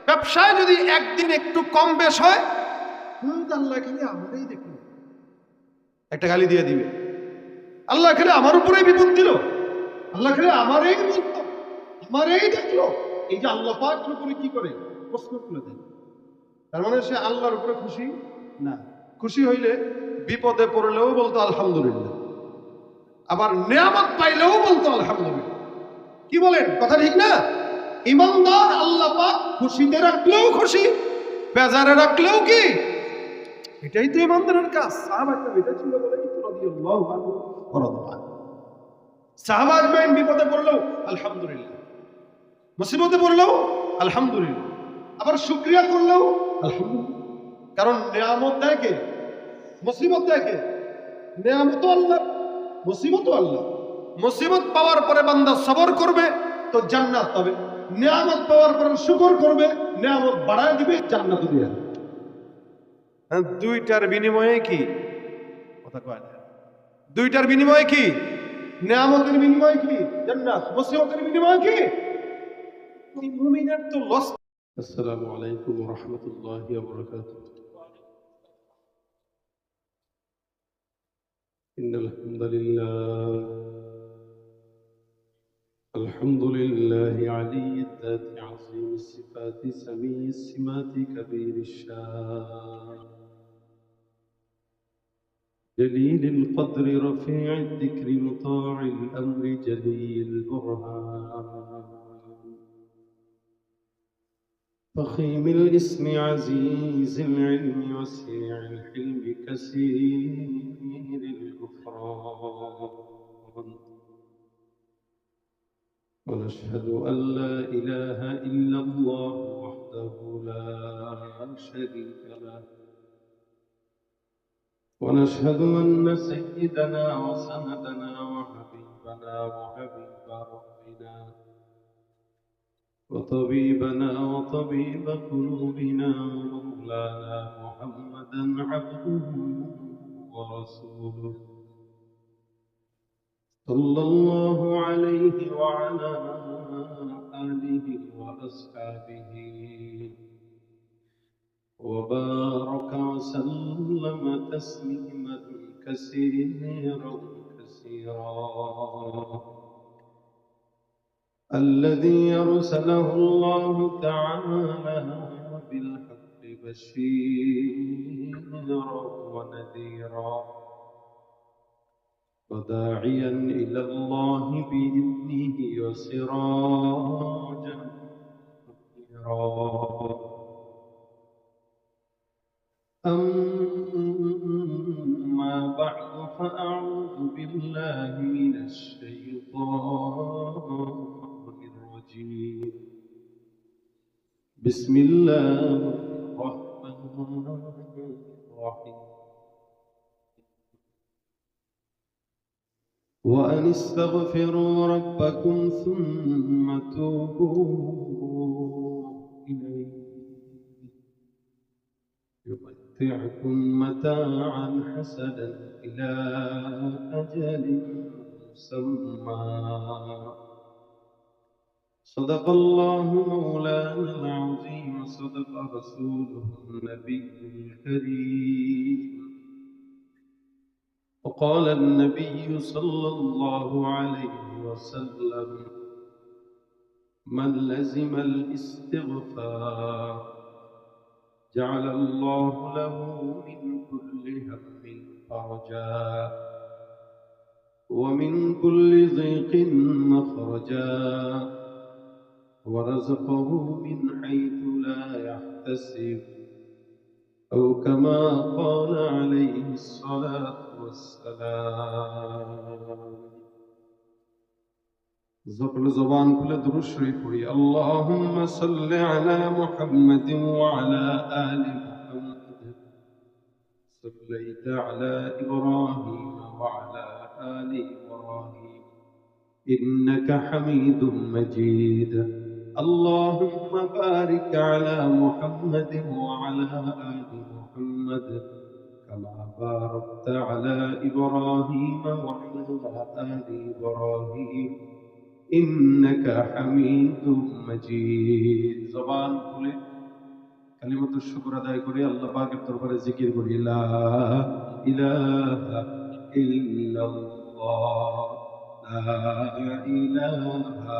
ব্যবসায় যদি একদিন একটু কম বেশ হয়, আল্লাহ খালি আমারই দেখলো, একটা গালি দিয়ে দিবে, আল্লাহ খালি আমার উপরেই বিপদ দিল, আল্লাহ খালি আমারই বলতো, আমারই দেখলো। এই যে আল্লাহ পাকের উপরে কি করে প্রশ্ন তুলে দেয়, তার মানে সে আল্লাহর উপরে খুশি না। খুশি হইলে বিপদে পড়লেও বলতো আলহামদুলিল্লাহ, আবার নিয়ামত পাইলেও বলতো আলহামদুলিল্লাহ। কি বলেন, কথা ঠিক না? ইমানদার আল্লাহ পাক খুশিতে রাখলেও খুশি, বেজারে রাখলেও কি, এটাই তো ইমানদারের কাজ। সাহাবায়ে এটা ছিল বলেই তো রাদিয়াল্লাহু আনহু ওয়া রাদু আনহু। সাহাবায়ে বিপদে পড়লেও আলহামদুলিল্লাহ, মুসিবতে পড়লেও আলহামদুলিল্লাহ, আবার শুকরিয়া করলেও আলহামদুলিল্লাহ। কারণ নিয়ামত দেয় কে? মুসিবত দেয় কে? নিয়ামত আল্লাহ, মুসিবত আল্লাহ। মুসিবত পাওয়ার পরে বান্দা সবর করবে তো জান্নাত পাবে, নিয়ামত পাওয়ার পরে শুকর করবে, নিয়ামত বাড়ায় দিবে, জান্নাত দিয়ে দেবে। দুইটার বিনিময়ে কি? কথা কয় না। দুইটার বিনিময়ে কি? নিয়ামতের বিনিময়ে কি জান্নাত, মুসিবতের বিনিময়ে কি? মুমিনের তো লস। আসসালামু আলাইকুম ওয়া রাহমাতুল্লাহি ওয়া বারাকাতুহু। ইন্নাল হামদুলিল্লাহ, الحمد لله علي الذات عظيم الصفات سميع السمات كبير الشان جليل القدر رفيع الذكر مطاع الأمر جليل البرهان فخيم الاسم عزيز العلم وسيع الحلم كثير الغفران ونشهد أن لا إله إلا الله وحده لا شريك له ونشهد أن سيدنا وسندنا وحبيبنا وحبيب ربنا وطبيبنا وطبيب قلوبنا ومولانا محمدا عبده ورسوله صلى الله عليه وعلى آله وأصحابه وبارك وسلم تسليما كثيرا الذي أرسله الله تعالى بالحق بشيرا ونذيرا وداعيا إلى الله بإذنه وسراجا منيرا أما بعد فأعوذ بالله من الشيطان الرجيم بسم الله الرحمن الرحيم وأن استغفروا ربكم ثم توبوا إليه يمتعكم متاعا حسنا إلى أجل مسمى صدق الله مولانا العظيم وصدق رسوله النبي الكريم وقال النبي صلى الله عليه وسلم من لزم الاستغفار جعل الله له من كل هم فرجا ومن كل ضيق مخرجا ورزقه من حيث لا يحتسب أو كما قال عليه الصلاة والسلام زقل زبان كل دروش شريفي اللهم صل على محمد وعلى آل محمد صليت على إبراهيم وعلى آل إبراهيم إنك حميد مجيد اللهم بارك على محمد وعلى آل محمد كما باركت على إبراهيم وعلى آل إبراهيم إنك حميد مجيد زبان كله কালিমাতুশ শুকর আদায় করে আল্লাহ পাকের দরবারে জিকির করি, লা ইলাহা ইল্লাল্লাহ, লা ইলাহা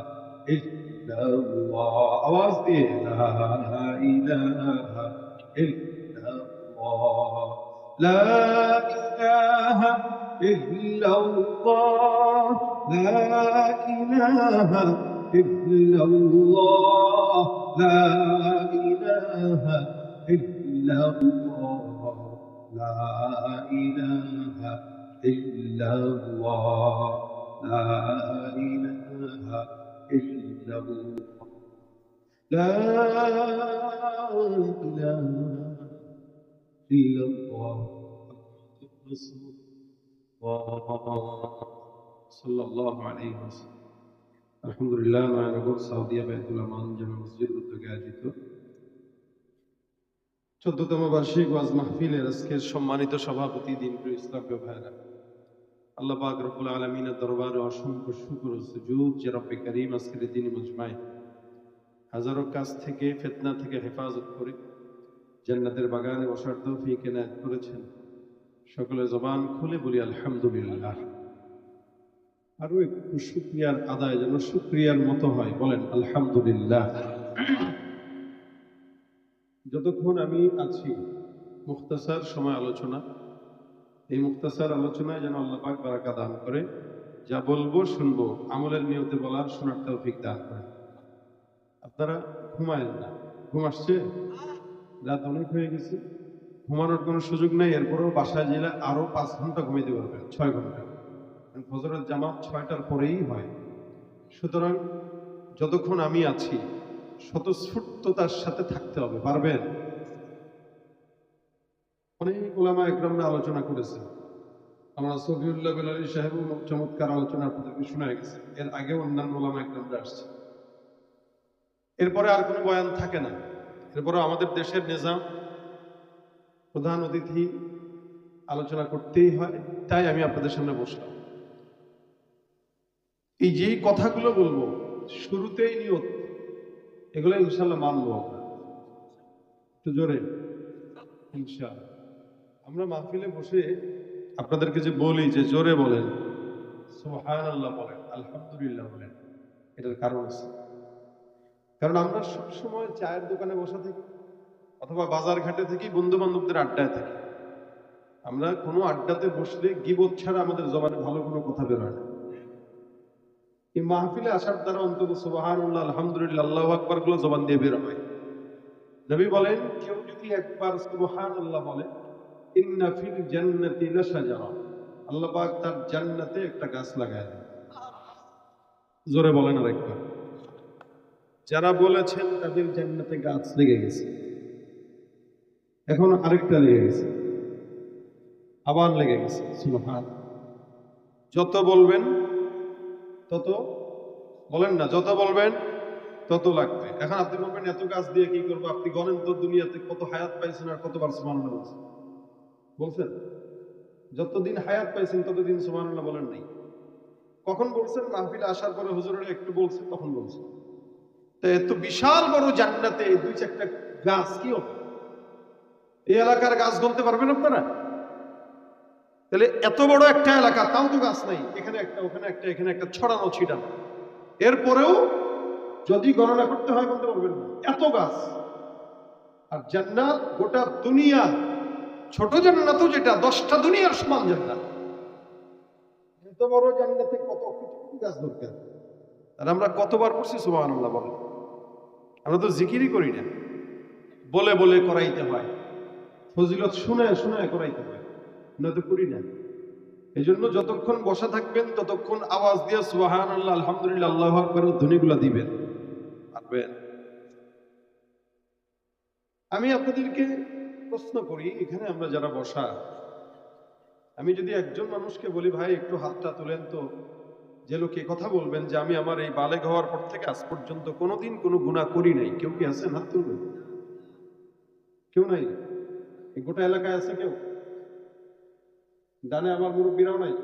ইল্লাল্লাহ। আওয়াজ দিয়ে, লা ইলাহা ইল্লাল্লাহ, লা ইলাহা ইল্লাল্লাহ, লা ইলাহা ইল্লাল্লাহ, লা ইলাহা ইল্লাল্লাহ, লা ইলাহা ইল্লাল্লাহ, লা ইলাহা ইল্লাল্লাহ, লা ইলাহা ইল্লাল্লাহ, সাল্লাল্লাহু আলাইহি ওয়াসাল্লাম। আলহামদুলিল্লাহ, নয়নগর সাউদিয়া বাইতুল আমান জামে মসজিদ উদ্যোগে আয়োজিত 14তম বার্ষিক ওয়াজ মাহফিলের আজকের সম্মানিত সভাপতি দিনপ্রিয় ইসলামীয় ভাইরা, আল্লাহ পাক রব্বুল আলামিনের দরবারে অসংখ্য শুকর ও সুজুদ যে রব্বে কারীম আজকের এই দিনী মজমায় হাজারো কাজ থেকে, ফিতনা থেকে হেফাজত করে জান্নাতের বাগানে বসার তৌফিক এনায়েত করেছেন। সকলে জবান খুলে বলি আলহামদুলিল্লাহ। আরো একটু শুকরিয়ার আদায় যেন শুকরিয়ার মতো হয়, বলেন আলহামদুলিল্লাহ। যতক্ষণ আমি আছি মুখতাসার সময় আলোচনা, এই মুখতাসার আলোচনায় যেন আল্লাহ পাক বারাকা দান করে। যা বলবো শুনবো, আমলের নিয়তে বলার শোনার তৌফিক দান করে। আপনারা ঘুমায়েন না, ঘুম আসছে? রাত অনেক হয়ে গেছে, ঘুমানোর কোনো সুযোগ নেই। এরপরেও বাসায় গেলে আরো 5 ঘন্টা ঘুমাইতে পারবেন, 6 ঘন্টা। ফজরের জামাত 6টার পরেই হয়। সুতরাং যতক্ষণ আমি আছি স্বতঃস্ফূর্ততার সাথে থাকতে হবে, পারবেন? অনেক ওলামা একরামরা আলোচনা করেছে। আমরা সফিউল্লাহ বেলালী সাহেব চমৎকার আলোচনা আপনাদেরকে শোনা গেছে। এর আগে অন্যান্য ওলামা একরামরা আসছে। এরপরে আর কোনো বয়ান থাকে না। এরপরে আমাদের দেশের নিজাম, প্রধান অতিথি আলোচনা করতেই হয়, তাই আমি আপনাদের সামনে বসলাম। এই যে কথাগুলো বলবো শুরুতেই নিয়ত, এগুলো ইনশাল্লাহ মানবো আমরা, একটু জোরে ইনশাআল্লাহ। আমরা মাহফিলে বসে আপনাদেরকে যে বলি যে জোরে বলেন, সুবহানাল্লাহ বলেন, আলহামদুলিল্লাহ বলেন, এটার কারণ আছে। কারণ আমরা সবসময় চায়ের দোকানে বসা থাকি অথবা বাজার ঘাটে থাকি, বন্ধু বান্ধবদের আড্ডায় থাকি। আমরা কোনো আড্ডাতে বসলে গীবত ছাড়া আমাদের জবানে ভালো কোনো কথা বেরোয় না। এই মাহফিলে আসার দ্বারা অন্তত সুবহানাল্লাহ, আলহামদুলিল্লাহ, আল্লাহু আকবার গুলো জবান দিয়ে বের হয়। নবী বলেন, কেউ যদি একবার সুবহানাল্লাহ বলে, ইন্না ফিল জান্নাতি লাশাজারা, আল্লাহ পাক তার জান্নাতে একটা গাছ লাগায় দেন। জোরে বলেন আরেকবার। যারা বলেছেন তাদের জান্নাতে গাছ লেগে গেছে, এখন আরেকটা লেগে গেছে, আবার লেগে গেছে। সুবহানাল্লাহ। যত বলবেন তত, বলেন না, যত বলবেন তত লাগবে। এখন আপনি বলবেন এত গাছ দিয়ে কি করবো? আপনি গণেন তো দুনিয়াতে কত হায়াত পাইছেন আর কতবার সুবহানাল্লাহ বলছেন? বলছেন? যতদিন হায়াত পাইছেন ততদিন সুবহানাল্লাহ বলেন নাই। কখন বলছেন? মাহফিলে আসার পরে হুজুরের একটু বলছেন, তখন বলছেন। তো এত বিশাল বড় জান্নাতে 2-4টা গাছ কি হবে? এই এলাকার গাছ বলতে পারবেন আপনারা? তাহলে এত বড় একটা এলাকা, তাও তো গাছ নাই, এখানে একটা, ওখানে একটা, এখানে একটা, ছড়ানো ছিটানো। এরপরেও যদি গণনা করতে হয় বলতে পারবেন না, এত গাছ। আর জান্নাত গোটা দুনিয়া, ছোট জান্নাতও যেটা 10টা দুনিয়ার সমান জান্নাত। এত বড় জান্নাতে কত কোটি গাছ দরকার। আর আমরা কতবার পড়ছি সুবহানাল্লাহ বলেন? আমরা তো জিকিরই করি না, বলে বলে করাইতে হয়, ফজিলত শুনে শুনে করাইতে হয়, না তো করি না। এই জন্য যতক্ষণ বসা থাকবেন ততক্ষণ আওয়াজ দিয়ে সুবহানাল্লাহ, আলহামদুলিল্লাহ, আল্লাহু আকবার ধ্বনিগুলা দিবেন, পারবেন? আমি আপনাদেরকে প্রশ্ন করি, এখানে আমরা যারা বসা, আমি যদি একজন মানুষকে বলি, ভাই একটু হাতটা তোলেন তো, যে লোক কথা বলবেন যে আমি আমার এই বালেগ হওয়ার পর থেকে আজ পর্যন্ত কোনোদিন কোনো গুনাহ করি নাই, কেউ কি আছেন? হাত তুলবেন। কেউ নাই? এই গোটা এলাকায় আছে কেউ? ডানে আমার মুরব্বীরাও নাই?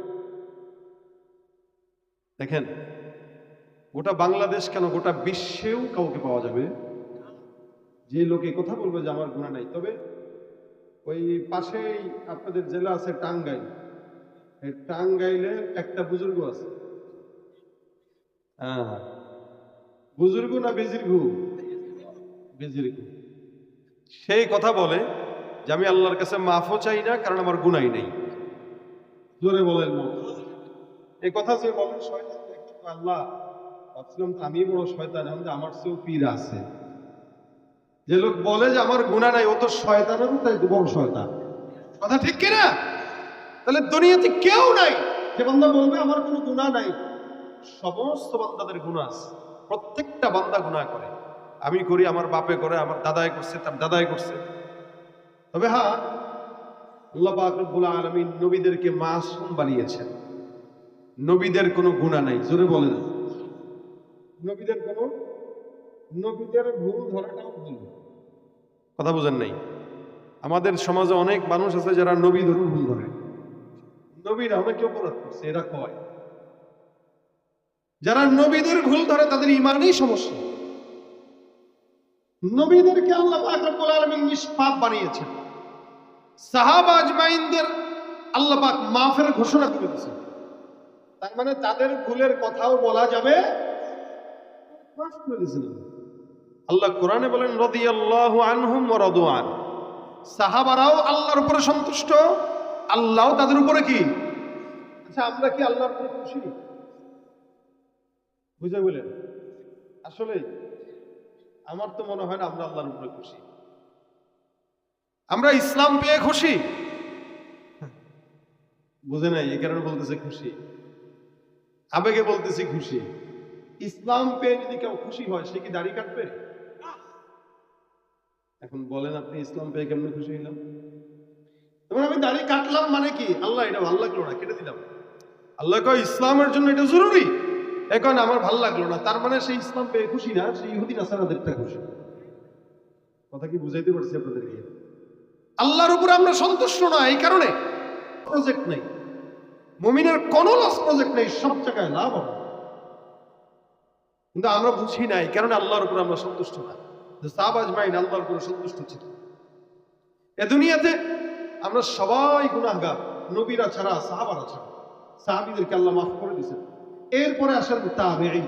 দেখেন, গোটা বাংলাদেশ কেন, গোটা বিশ্বেও কাউকে পাওয়া যাবে যে লোকে কথা বলবে যে আমার গুনাহ নাই, তবে ওই পাশেই আপনাদের জেলা আছে টাঙ্গাইল, এই টাঙ্গাইলে একটা বুজুর্গ আছে। হ্যাঁ, বুজুর্গ না বেজিরগু? বেজিরগু। সেই কথা বলে যে আমি আল্লাহর কাছে মাফও চাই না, কারণ আমার গুনাই নেই। জোরে বলেন না। এই কথা যে বলেন শয়তান দেখতে, আল্লাহ ভাবছিলাম তো আমি বড় শয়তান, এখন আমার চেয়েও পীর আছে। যে লোক বলে যে আমার গুনাহ নাই, ও তো শয়তানের তাই বড় শয়তান। কথা ঠিক কিনা? তাহলে দুনিয়াতে কেউ নাই যে বান্দা বলবে আমার কোনো গুনাহ নাই। সমস্ত বান্দাদের গুনাহ আছে, প্রত্যেকটা বান্দা গুনাহ করে। আমি করি, আমার বাপে করে, আমার দাদাই করছে, তার দাদাই করছে। তবে হ্যাঁ, আল্লাহ পাক রব্বুল আলামিন নবীদেরকে মাসুম বানিয়েছেন। নবীদের কোনো গুনাহ নাই। জোরে বলেন, নবীদের কোনো, নবীদের ভুল ধরাটাও ভুল। কথা বুঝেন নাই? আমাদের সমাজে অনেক মানুষ আছে যারা নবীদের ভুল ধরে। নবীরা অনেকে অপরাধ করছে, এরা কয় যারা নবীদের ভুল ধরে তাদের ইমানেই সমস্যা। নবীদেরকে আল্লাহ পাক রব্বুল আলামিন নিষ্পাপ বানিয়েছেন। সাহাবা আজমাইনদের আল্লাহ পাক মাফের ঘোষণা করে দিয়েছেন। তার মানে তাদের ভুলের কথাও বলা যাবে, মাফ করে দিয়েছেন। আল্লাহ কোরআনে বলেন রাদিয়াল্লাহু আনহুম ওয়া রাদু আন। সাহাবারাও আল্লাহর উপরে সন্তুষ্ট, আল্লাহও তাদের উপরে কি? আচ্ছা, আমরা কি আল্লাহর উপরে খুশি? বুঝে বলেন, আসলে আমার তো মনে হয় না আমরা আল্লাহর উপরে খুশি। আমরা ইসলাম পেয়ে খুশি? বুঝে নাই, এই কারণে বলতেছে খুশি, আবেগে বলতেছি খুশি। ইসলাম পেয়ে যদি কেউ খুশি হয়, সে কি দাড়ি কাটবে? এখন বলেন আপনি ইসলাম পেয়ে কেমন খুশি হইলাম? তখন আমি দাড়ি কাটলাম মানে কি? আল্লাহ এটা ভালো লাগলো না, কেটে দিলাম। আল্লাহ কয় ইসলামের জন্য এটা জরুরি, এখন আমার ভালো লাগলো না, তার মানে সেই ইসলাম পেয়ে খুশি না, সেই ইহুদি নাসারাদেরটা খুশি। কথা কি বুঝাইতে পারছি আপনাদেরকে? আল্লাহর উপরে আমরা সন্তুষ্ট না, এই কারণে প্রজেক্ট নেই, মুমিনের কোন লস প্রজেক্ট নেই, সব জায়গায় লাভ হবে। কিন্তু আমরা বুঝি না, এই কারণে আল্লাহর উপরে আমরা সন্তুষ্ট না। সাহাবা আজমাইন আল্লাহর উপরে সন্তুষ্ট ছিল। এ দুনিয়াতে আমরা সবাই গুনাহগার, নবীরা ছাড়া, সাহাবারা ছাড়া। সাহাবীদেরকে আল্লাহ মাফ করে দিয়েছেন। এরপরে আসেন তাবেঈন।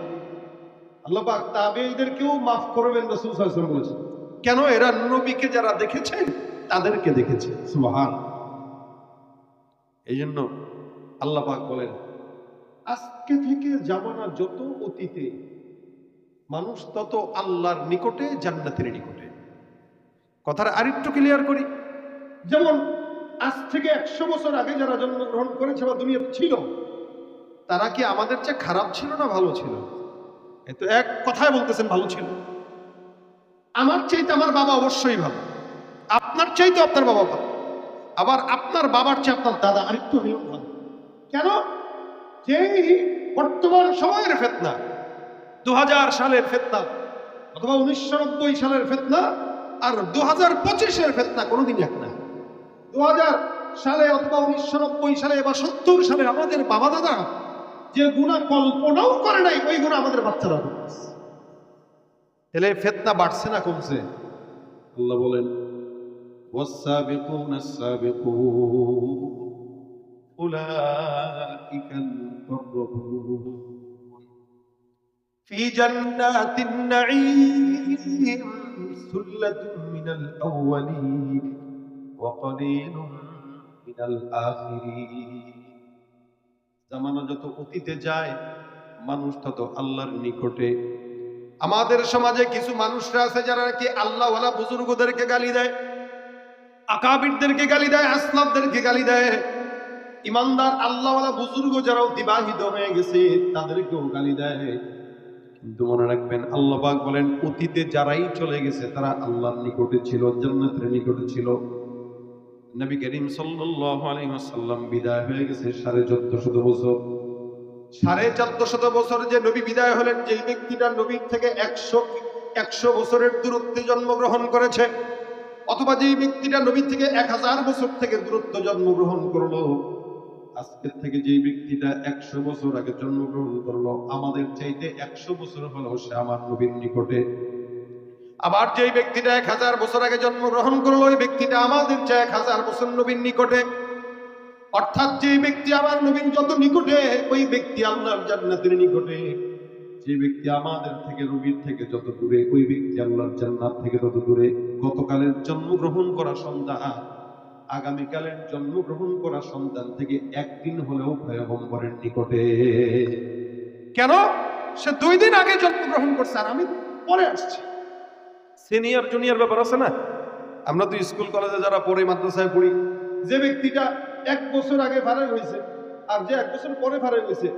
আল্লাহ পাক তাবেঈদেরকেও মাফ করবেন, রাসূল সাল্লাল্লাহু আলাইহি ওয়াসাল্লাম বলেছেন। কেন? এরা নবীকে যারা দেখেছেন তাদেরকে দেখেছে। সুবহানাল্লাহ। এই জন্য আল্লাহ পাক বলেন আজকে থেকে জামানা যত অতীতে, মানুষ তত আল্লাহর নিকটে, জান্নাতের নিকটে। কথাটা আরেকটু ক্লিয়ার করি। যেমন আজ থেকে 100 বছর আগে যারা জন্মগ্রহণ করেছে বা দুনিয়াতে ছিল, তারা কি আমাদের চেয়ে খারাপ ছিল না ভালো ছিল? এত এক কথায় বলতেছেন ভালো ছিল। আমার চাইতে আমার বাবা অবশ্যই ভালো, আপনার চাইতে আপনার বাবা ভালো, আবার আপনার বাবার চেয়ে আপনার দাদা আরেকটু হলেও ভালো। কেন? যেই বর্তমান সময়ের ফিতনা, 2000 সালের ফিতনা অথবা 1990 সালের ফিতনা আর 2025-এর ফিতনা কোনোদিন এক না। 2000 সালে অথবা 1990 সালে বা 70 সালে আমাদের বাবা দাদা যে গুনাহ কল্পনাও করে নাই, ওই গুনাহ আমাদের বাচ্চারা করতেছে। তাহলে ফিতনা বাড়ছে না কমছে? আল্লাহ বলেন ওয়াস-সাবিকুনা আস-সাবিকুন উলাইকাল মুকাররাবুন ফি জান্নাতিন নাঈম সুল্লাতুম মিনাল আউয়ালিন ওয়া কালিলুম মিনাল আখিরিন। জামানা যত অতীতে যায়, মানুষ তত আল্লাহর নিকটে। আমাদের সমাজে কিছু মানুষরা আছে যারা নাকি আল্লাহওয়ালা বুজুর্গদেরকে গালি দেয়, আকাবিরদেরকে গালি দেয়, আসলাফদেরকে গালি দেয়। ইমানদার আল্লাহওয়ালা বুজুর্গ যারা অতিবাহিত হয়ে গেছে তাদেরকেও গালি দেয়। কিন্তু মনে রাখবেন, আল্লাহ পাক বলেন অতীতে যারাই চলে গেছে তারা আল্লাহর নিকটে ছিল, জান্নাতের নিকটে ছিল। নবী করিম সাল্লাল্লাহু আলাইহি ওয়াসাল্লাম বিদায় হয়ে গেছে 1450 বছর। 1450 বছর যে নবী বিদায় হলেন, যে ব্যক্তিটা নবীর থেকে 100 বছরের দূরত্বে জন্মগ্রহণ করেছে, অথবা যে ব্যক্তিটা নবী থেকে 1000 বছর থেকে দূরত্ব জন্মগ্রহণ করলো, আজকের থেকে যে ব্যক্তিটা 100 বছর আগে জন্মগ্রহণ করলো, আমাদের চাইতে 100 বছর হলো সে আমার নবীর নিকটে। আবার যেই ব্যক্তিটা 1000 বছর আগে জন্মগ্রহণ করলো ওই ব্যক্তিটা আমাদের চেয়ে 1000 বছর নবীর নিকটে। অর্থাৎ যে ব্যক্তি আমার নবীর যত নিকটে ওই ব্যক্তি আল্লাহর জান্নাতের নিকটে। যে ব্যক্তি আমাদের থেকে নবীর থেকে যত দূরে ওই ব্যক্তি আল্লাহর জান্নাত থেকে তত দূরে। গতকালের জন্মগ্রহণ করা সন্তান আগামীকালের জন্মগ্রহণ করা সন্তান থেকে একদিন হলেও পয়গম্বরের নিকটে। কেন? সে 2 দিন আগে জন্মগ্রহণ করছে আর আমি পরে আসছি। সিনিয়র জুনিয়র ব্যাপার আছে না? আমরা তো স্কুল কলেজে যারা পড়ি, মাদ্রাসায় পড়ি, যে ব্যক্তিটা 1 বছর আগে ফারেক হয়েছে আর যে 1 বছর পরে ফারেক হয়েছে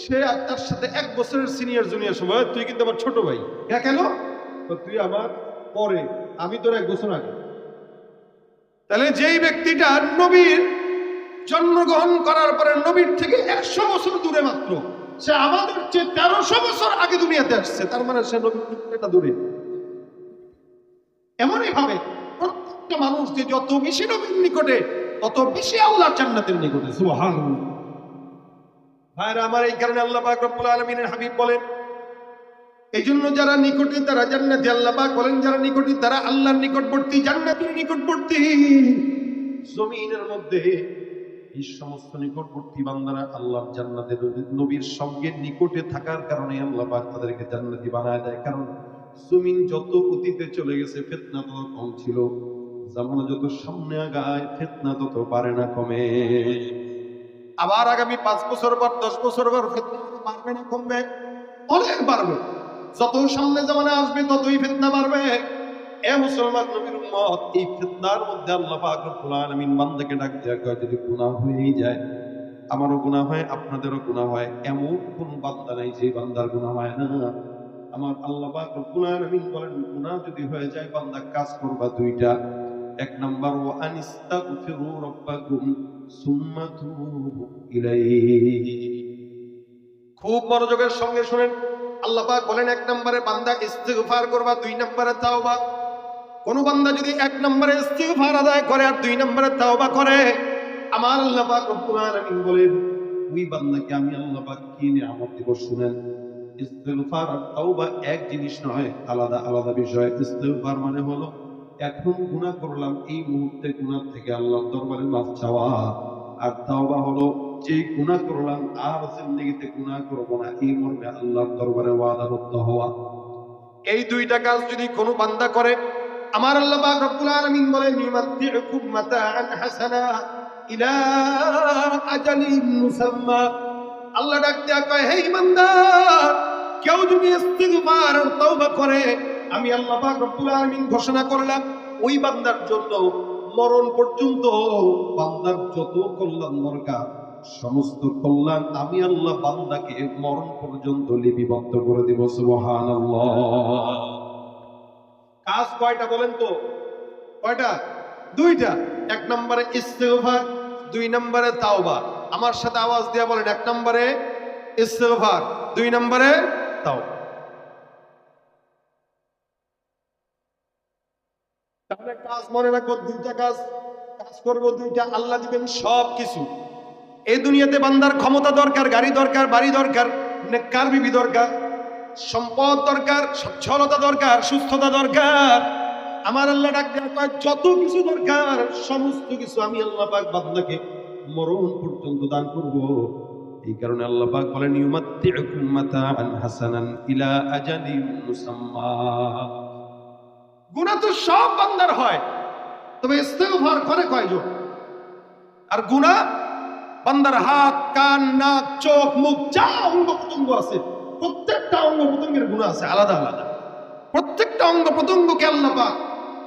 সে তার সাথে 1 বছরের সিনিয়র জুনিয়র সময়, তুই কিন্তু আমার ছোট ভাই। কেন? তুই আমার পরে, আমি তোর 1 বছর আগে। তাহলে যেই ব্যক্তিটা নবীর জন্মগ্রহণ করার পরে নবীর থেকে 100 বছর দূরে মাত্র, সে আমাদের চেয়ে 1300 বছর আগে দুনিয়াতে আসছে, তার মানে সে নবীর থেকে দূরে। এমনই ভাবে প্রত্যেকটা মানুষ যে যত বেশি নবীর নিকটে তত বেশি আল্লাহর জান্নাতের নিকটে। সুবহানাল্লাহ। ভাইরা আমার, এই কারণে আল্লাহ পাক রব্বুল আলামিনের হাবিব বলেন, এই জন্য যারা নিকটে তারা জান্নাতি। আল্লাহ পাক বলেন যারা নিকটে তারা আল্লাহর নিকটবর্তী, জান্নাতের নিকটবর্তী। জমিনের মধ্যে এই সমস্ত নিকটবর্তী বান্দারা আল্লাহর জান্নাতের নবীর সঙ্গে নিকটে থাকার কারণে আল্লাহ পাক তাদেরকে জান্নাতি বানায় দেয়। কারণ জমিন যত অতীতে চলে গেছে ফিতনা তত কম ছিল, জামানা যত সামনে আগায় ফিতনা তত পারে না কমে। আবার আগামী 5 বছর পর 10 বছর পর ফিতনা বাড়বে না কমবে? অনেক বাড়বে। যত সামনে জামানা আসবে ততই ফিতনা বাড়বে। এ মুসলমান নবীর উম্মত, এই ফিতনার মধ্যে আল্লাহ পাক রব্বুল আলামিন বান্দাকে ডাক দেয়া কয়, যদি গুনাহ হয়েই যায়, আমারও গুনাহ হয় আপনাদেরও গুনাহ হয়, এমন কোন বান্দা নাই যে বান্দার গুনাহ হয় না। আমার আল্লাহ পাক রব্বুল আলামিন বলেন গুনাহ যদি হয়ে যায় বান্দা কাজ করবা 2টা। 1 নাম্বার ওয়া আনিস্তাগফিরু রাব্বাকুম সুম্মা তুবু ইলাইহি। খুব মনোযোগের সঙ্গে শুনেন। আল্লাহ পাক বলেন 1 নম্বরে বান্দা ইস্তিগফার করবা, 2 নম্বরে তাওবা। কোন বান্দা যদি 1 নম্বরে ইস্তিগফার আদায় করে আর 2 নম্বরে তাওবা করে, আমার আল্লাহ পাক রব্বুল আলামিন বলেন ওই বান্দাকে আমি আল্লাহ পাক কি নিয়ামত দেব শুনেন। ইস্তিগফার আর তাওবা এক জিনিস নয়, আলাদা আলাদা বিষয়। ইস্তিগফার মানে হলো এখন গুনাহ করলাম এই মুহূর্তে গুনাহ থেকে আল্লাহর দরবারে মাফ চাওয়া, আর তাওবা হলো যে গুনাহ করলাম আর জিন্দেগিতে গুনাহ করব না এই মর্মে আল্লাহর দরবারে ওয়াদাবদ্ধ হওয়া। এই 2টা কাজ যদি কোনো বান্দা করে, আমার আল্লাহ পাক রব্বুল আলামিন বলেন ইউমাত্তিউকুম মাতাআন হাসানা ইলা আজালিন মুসাম্মা। আল্লাহ ডাক দেয়া কয়, হে ইমানদার, কেউ যদি ইস্তিগফার আর তাওবা করে, আমি আল্লাহ পাক রব্বুল আলামিন ঘোষণা করলাম ওই বান্দার জন্য মরণ পর্যন্ত বান্দার যত কল্যাণ দরকার সমস্ত কল্যাণ আমি আল্লাহ বান্দাকে মরণ পর্যন্ত লিপিবদ্ধ করে দিব। সুবহানাল্লাহ। কাজ কয়টা বলেন তো? কয়টা? 2টা। 1 নম্বরে ইস্তিগফার, 2 নম্বরে তাওবা। আমার সাথে আওয়াজ দিয়ে বলেন 1 নম্বরে ইস্তিগফার, 2 নম্বরে তাওবা। তাহলে কাজ মনে রাখবো 2টা কাজ করবো 2টা, আল্লাহ দিবেন সব কিছু। এই দুনিয়াতে বান্দার ক্ষমতা দরকার, গাড়ি দরকার, বাড়ি দরকার, নেককার বিবি দরকার, সম্পদ দরকার, সচ্ছলতা দরকার, সুস্থতা দরকার। আমার আল্লাহ ডাক দেয়া কয় যত কিছু দরকার সমস্ত কিছু আমি আল্লাহ পাক বান্দাকে মরণ পর্যন্ত দান করব। এই কারণে আল্লাহ পাক বলেন ইউমাত্তিউকুম মাতাআন হাসানান ইলা আজালিন মুসাম্মা। গুনাহ তো সব বান্দার হয়, তবে ইস্তিগফার করে কয়জন? আর গুনাহ বান্দার হাত, কান, নাক, চোখ, মুখ যা অঙ্গ প্রত্যঙ্গ আছে প্রত্যেকটা অঙ্গ প্রত্যঙ্গের গুনাহ আছে আলাদা আলাদা। প্রত্যেকটা অঙ্গ প্রত্যঙ্গকে আল্লাহ পাক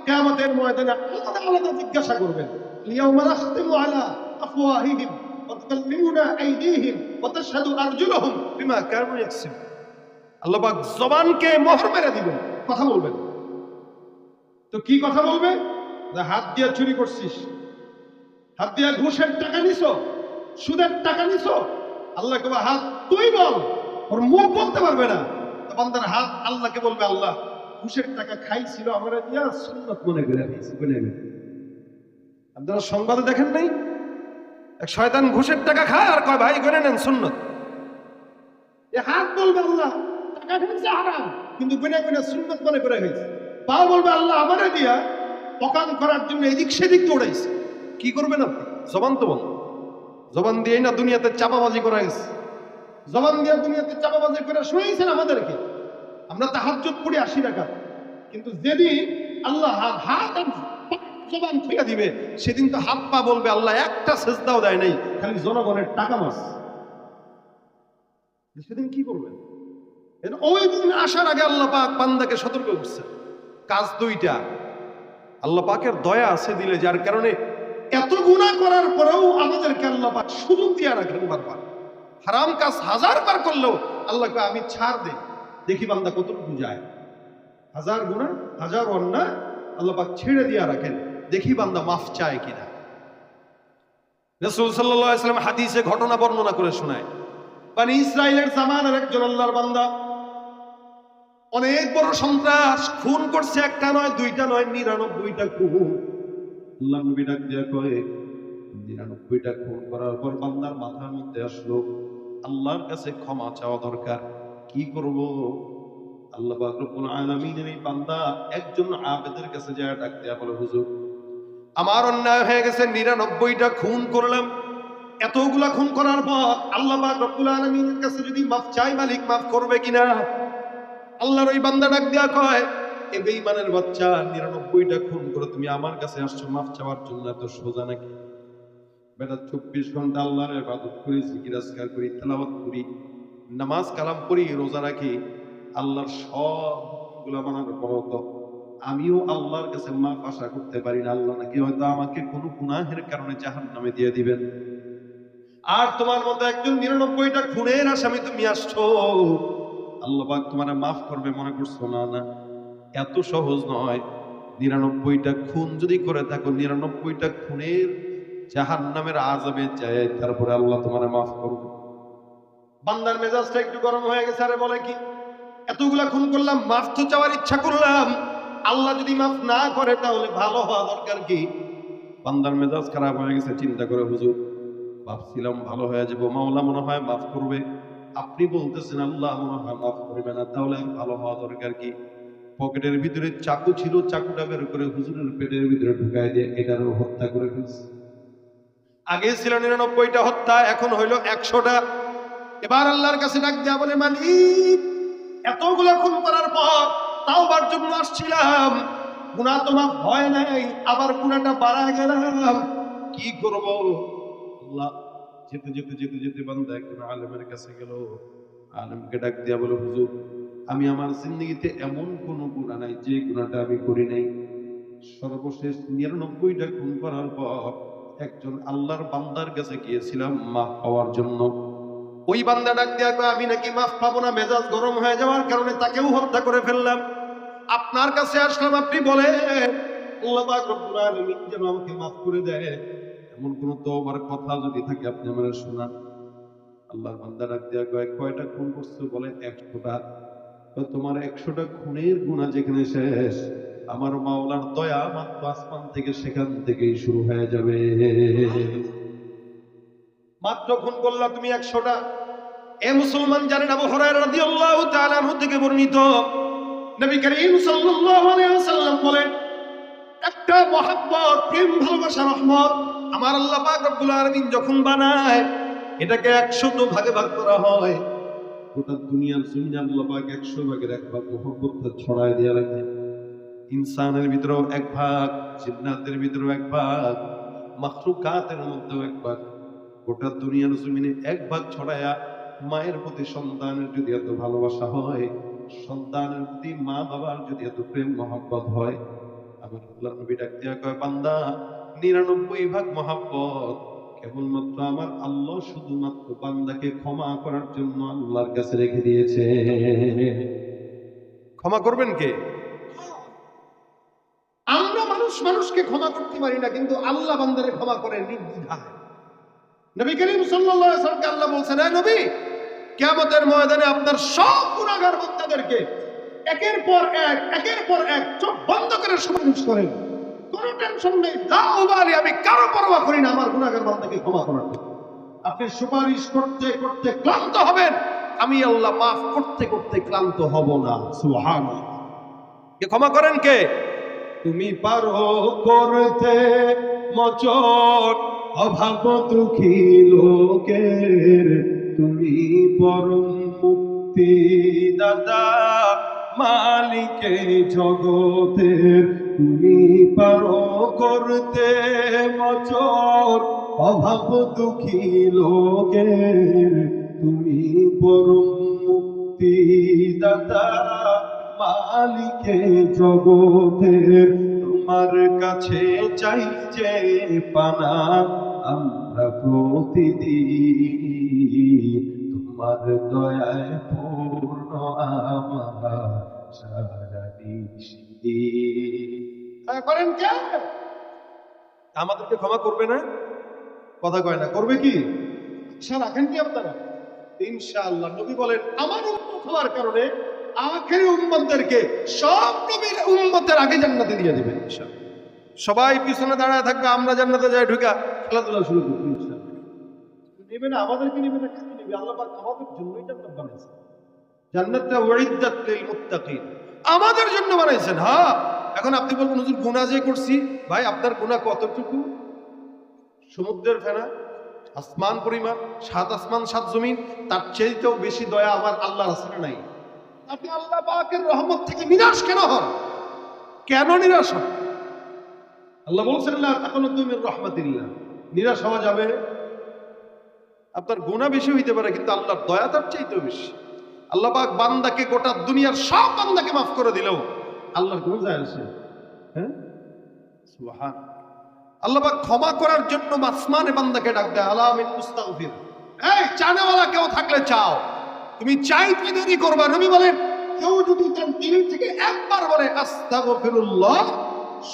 কিয়ামতের ময়দানে আলাদা আলাদা জিজ্ঞাসা করবেন। ইয়াউমা নাখতিমু আলা আফওয়াহিহিম ওয়া তুকাল্লিমুনা আইদিহিম ওয়া তাশহাদু আরজুলুহুম বিমা কানু ইয়াকসিবুন। আল্লাহ পাক জবানকে মোহর মেরে দিবেন, কথা বলবেন। তো কি কথা বলবে? হাত দিয়ে চুরি করছিস, হাত দিয়ে ঘুষের টাকা নিছো, সুদের টাকা নিছো। আল্লাহ কে হাত তুই বল, ওর মুখ বলতে পারবে না। তো বান্দার হাত আল্লাহকে বলবে আল্লাহ ঘুষের টাকা খাইছিল আমরা দিয়া সুন্নাত মনে করে দিয়েছি। আপনারা সংবাদে দেখেন নাই, এক শয়তান ঘুষের টাকা খায় আর কয় ভাই করে নেন সুন্নাত। হাত বলবে আল্লাহ টাকা খাইছে হারাম কিন্তু গুনাহ গুনাহ সুন্নাত মনে করে খাইছে। পা বলবে আল্লাহ আমারে দিয়া অকাম করার জন্য এদিক সেদিক দৌড়াইছে। কি করবেন আপনি? জবান তো বন্ধ। জবান দিয়েই না দুনিয়াতে চাপাবাজি করা গেছে। জবান দিয়ে দুনিয়াতে চাপাবাজি করে শুনেছেন আমাদেরকে। আমরা তাহাজ্জুদ পড়ি 80 রাকাত, কিন্তু যেদিন আল্লাহ হাত আর জবান খুলে দিবে সেদিন তো হাত পা বলবে আল্লাহ একটা সেজদাও দেয় নাই, খালি জনগণের টাকা মাস। সেদিন কি করবেন? ওই দিন আসার আগে আল্লাহ পাক বান্দাকে সতর্ক করছে। কাজ দুইটা, আল্লাহ পাকের দয়া আছে দিলে, যার কারণে এত গুনাহ করার পরেও আমাদেরকে আল্লাহ পাক সুযোগ দিয়ে রাখেন বারবার। হারাম কাজ 1000 বার করলেও আল্লাহকে আমি ছাড় দেই, দেখি বান্দা কতটুকু যায়। 1000 গুনাহ 1000 অন্যায় আল্লাহ পাক ছেড়ে দিয়ে রাখেন, দেখি বান্দা মাফ চায় কিনা। রাসূল সাল্লাল্লাহু আলাইহি ওয়াসাল্লাম হাদিসে ঘটনা বর্ণনা করে শোনায়, বনি ইসরাইলের জামানার একজন আল্লাহর বান্দা অনেক বড় সন্ত্রাস, খুন করছে, একটা নয় দুইটা নয় 99টা খুন। আল্লাহ নবী ডাক দিয়া কয়, 99টা খুন করার পর বান্দার মাথার মধ্যে আসলো আল্লাহর কাছে ক্ষমা চাওয়া দরকার। কি করব? আল্লাহ পাক রব্বুল আলামিনের এই বান্দা একজন আবেদের কাছে যায়, ডাক দিয়া বলে, হুজুর আমার অন্যায় হয়ে গেছে, 99টা খুন করলাম। এতগুলা খুন করার পর আল্লাহ পাক রব্বুল আলামিনের কাছে যদি মাফ চাই, মালিক মাফ করবে কিনা? আল্লাহর ওই বান্দা ডাক দিয়া কয়, এ বেঈমানের বাচ্চা, 99টা খুন করে তুমি আমার কাছে আসছো মাফ চাওয়ার জন্য, এত সোজা নাকি? বেটা 24 ঘন্টা আল্লাহর ইবাদত করি, জিকির আজকার করি, তেলাওয়াত করি, নামাজ কালাম করি, রোজা রাখি, আল্লাহর সবগুলা মানার পরও তো আমিও আল্লাহর কাছে মাফ আশা করতে পারি না। আল্লাহ নাকি হয়তো আমাকে কোনো গুনাহের কারণে জাহান্নামে দিয়ে দিবেন। আর তোমার মতো একজন 99টা খুনের আসামি তুমি আসছো, আল্লাহ পাক তোমারে মাফ করবে মনে করছো? না না, এত সহজ নয়। 99টা খুন যদি করে থাকো, 99টা খুনের জাহান্নামের আযাবে যায়, তারপরে আল্লাহ তোমারে মাফ করবে। বান্দার মেজাজটা একটু গরম হয়ে গেছে। আরে বলে কি, এতগুলা খুন করলাম, মাফ তো চাওয়ার ইচ্ছা করলাম, আল্লাহ যদি মাফ না করে তাহলে ভালো হওয়া দরকার কি? বান্দার মেজাজ খারাপ হয়ে গেছে, চিন্তা করে, হুজুর ভাবছিলাম ভালো হয়ে যাব, মাওলা মনে হয় মাফ করবে, আপনি বলতেছেন আল্লাহ মনে হয় মাফ করবে না, তাহলে আর ভালো হওয়া দরকার কি? পকেটের ভিতরে চাকু ছিল, চাকুটা বের করে হুজুরের পেটের ভিতরে ঢুকাই দিয়ে এটারও হত্যা করে ফেলছে। আগে ছিল 99টা হত্যা, এখন হইল 100টা। এবার আল্লাহর কাছে ডাক দেয়া বলে, মালিক এতগুলা খুন করার পর তাওবার জন্য আসছিলাম, গুনাহ তো মাফ হয় নাই, আবার গুনাহটা বাড়ায় গেলাম, কি করব? আল্লাহ যেতে যেতে যেতে যেতে বান্দা একজন আলেমের কাছে গেল। আলেমকে ডাক দিয়া বলে, হুজুর আমি আমার জিন্দেগিতে এমন কোন গুনাহ নাই যে গুনাহটা আমি করি নাই। সর্বশেষ 99টা খুন করার পর একজন আল্লাহর বান্দার কাছে গিয়েছিলাম মাফ পাওয়ার জন্য। ওই বান্দা ডাক দিয়া কয়, আমি নাকি মাফ পাবো না, মেজাজ গরম হয়ে যাওয়ার কারণে তাকেও হত্যা করে ফেললাম। আপনার কাছে আসলাম, আপনি বলেন আল্লাহ পাক রব্বুল আলামিন যেন আমাকে মাফ করে দেয়। এমন কোন তওবার কথা যদি থাকে আপনি আমাকে শোনান। আল্লাহর বান্দা ডাক দিয়া কয়, কয়টা খুন করছো? বলে 100টা। তোমার 100টা খুনের গুনাহ যেখানে শেষ, আমার মাওলার দয়া মাত্র আসমান থেকে সেখান থেকেই শুরু হয়ে যাবে। মাত্র খুন করলা তুমি 100টা। এ মুসলমান জানেন, আবু হুরায়রা রাদিয়াল্লাহু তাআলা আনহু থেকে বর্ণিত, নবী করিম সাল্লাল্লাহু আলাইহি ওয়াসাল্লাম বলেন, একটা মহব্বত, প্রেম, ভালোবাসা, রহমত আমার আল্লাহ পাক রব্বুল আলামিন যখন বানায়, এটাকে 100 ভাগে ভাগ করা হয়। গোটা দুনিয়ার জমিনে আল্লাহ পাক 100 ভাগের 1 ভাগ মহব্বতটা ছড়ায় দিয়ে রাখে। ইনসানের ভিতরেও 1 ভাগ, জিন্নাতের ভিতরেও 1 ভাগ, মাখলুকাতের মধ্যেও 1 ভাগ। গোটা দুনিয়ার জমিনে 1 ভাগ ছড়ায়া মায়ের প্রতি সন্তানের যদি এত ভালোবাসা হয়, সন্তানের প্রতি মা বাবার যদি এত প্রেম মহব্বত হয়, আমার আল্লাহ নবী ডাক দিয়া কয়, বান্দা 99 ভাগ মহব্বত কেবলমাত্র আমার আল্লাহ শুধুমাত্র বান্দাকে ক্ষমা করার জন্য আল্লাহর কাছে রেখে দিয়েছে। ক্ষমা করবেন কে? আমরা মানুষকে ক্ষমা করতে পারি না, কিন্তু আল্লাহ বান্দারে ক্ষমা করেন নির্দ্বিধায়। নবী করিম সাল্লাল্লাহু আলাইহি ওয়াসাল্লাম আল্লাহ বলেন, হে নবী, কিয়ামতের ময়দানে আপনার সব গুনাহগার বান্দাদেরকে একের পর এক চোখ বন্ধ করে সুপারিশ করেন, কোনো টেনশন নেই, আমি কারো পরোয়া করি না আমার গুনাহগার বান্দাকে ক্ষমা করার জন্য। আপনি সুপারিশ করতে করতে ক্লান্ত হবেন, আমি আল্লাহ মাফ করতে করতে ক্লান্ত হব না। সুবহানাল্লাহ। ক্ষমা করেন কে? তুমি পারো করতে মোচন অভাব দুঃখী লোকের, তুমি পরম মুক্তি দাতা মালিকে জগতের, তুমি পারো করতে মোচন অভাব দুঃখী লোকের, তুমি পরম মুক্তি দাতা মালিকে জগতের, তোমার কাছে চাই যে পানা আমরা প্রতিদিন, তোমার দয়ায় পূর্ণ আমার সারা নিশি। করেন কে? আমাদেরকে ক্ষমা করবে না? কথা কয় না, করবে কি? আশা রাখেন কি আপনারা? ইনশাআল্লাহ। নবী বলেন আমার উম্মত হওয়ার কারণে আখেরি উম্মতদেরকে সব নবীর উম্মতের আগে জান্নাতে দিয়ে দিবেন ইনশাআল্লাহ। সবাই পিছনে দাঁড়ায় থাকবে, আমরা জান্নাতে যাই ঢুকা খেলাধুলা শুরু করব ইনশাআল্লাহ। নেবে না, আমাদেরকে নেবে না, কাকে নেবে? আল্লাহ পাক আমাদের জন্যই জান্নাত বানাইছেন। জান্নাতটা উইদ্দাত লিল মুত্তাকিন, আমাদের জন্য বানাইছেন। হ্যাঁ, এখন আপনি বলবেন হুজুর গুনাহ যে করছি, ভাই আপনার গুনাহ কতটুকু? সমুদ্রের ফেনা, আসমান পরিমাণ, 7 আসমান 7 জমিন, তার চেয়েও বেশি দয়া আমার আল্লাহর আছে নাই? আপনি আল্লাহ পাকের রহমত থেকে নিরাশ কেন হন? কেন নিরাশ হন? আল্লাহ বলছেন লা তাকুনাতু মির রাহমাতিল্লাহ। নিরাশ হওয়া যাবে? আপনার গুনাহ বেশি হইতে পারে, কিন্তু আল্লাহর দয়া তার চাইতেও বেশি। আল্লাহ পাক বান্দাকে, গোটা দুনিয়ার সব বান্দাকে মাফ করে দিলেও আল্লাহর কোন যায় আসে? হ্যাঁ, সুবহান। আল্লাহ পাক ক্ষমা করার জন্য আসমানে বান্দাকে ডাক দেয়, আলা মিন মুস্তাগফির। এই চানেওয়ালা কেউ থাকলে চাও, তুমি চাইতে দেরি করবা। নবী বলেন কেউ যদি তার দিল থেকে একবার বলে আস্তাগফিরুল্লাহ,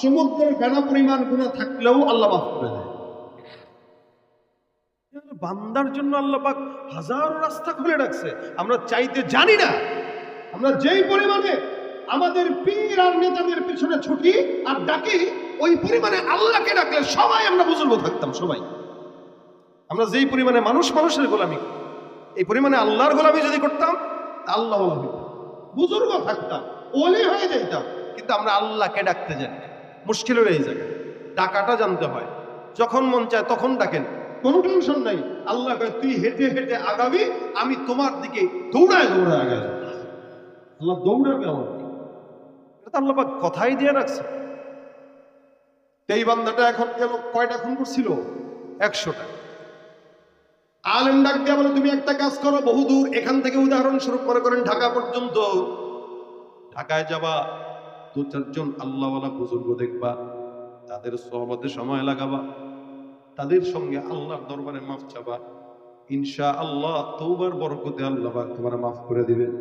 সমুদ্রের ফেনা পরিমাণ গুনাহ থাকলেও আল্লাহ মাফ করে দেয়। বান্দার জন্য আল্লাহ পাক হাজারো রাস্তা খুলে রাখছে, আমরা চাইতে জানি না। আমরা যেই পরিমাণে আমাদের পীর আর নেতাদের পিছনে ছুটি আর ডাকি, ওই পরিমাণে আল্লাহকে ডাকলে সবাই আমরা বুজুর্গ থাকতাম। সবাই আমরা যেই পরিমাণে মানুষের গোলামি, এই পরিমাণে আল্লাহর গোলামি যদি করতাম, আল্লাহ বুজুর্গ থাকতাম, ওলি হয়ে যাইতাম। কিন্তু আমরা আল্লাহকে ডাকতে জানি না। মুশকিল হয়ে এই জায়গায় ডাকাটা জানতে হয়। যখন মন চায় তখন ডাকেন, কোনো টেনশন নাই। আল্লাহ কয় তুই হেঁটে হেঁটে আগাবি, আমি তোমার দিকে দৌড়ায় দৌড়ায় আগাবি। আল্লাহ দৌড়াবে আমার দিকে, এটা আল্লাহ পাক কথাই দিয়ে রাখছে। এই বান্দাটা এখন গেল, কয়টা খুন করছিল? 100টা। আলেম ডাক দিয়া বলে তুমি একটা কাজ করো, বহুদূর এখান থেকে উদাহরণস্বরূপ মনে করেন ঢাকা পর্যন্ত, ঢাকায় যাবা, 2-4 জন আল্লাহওয়ালা বুজুর্গ দেখবা, তাদের সোহবতে সময় লাগাবা, তাদের সঙ্গে আল্লাহর দরবারে মাফ চাবা। ইনশাআল্লাহ তওবার বরকতে আল্লাহ পাক তোমার মাফ করে দিবেন।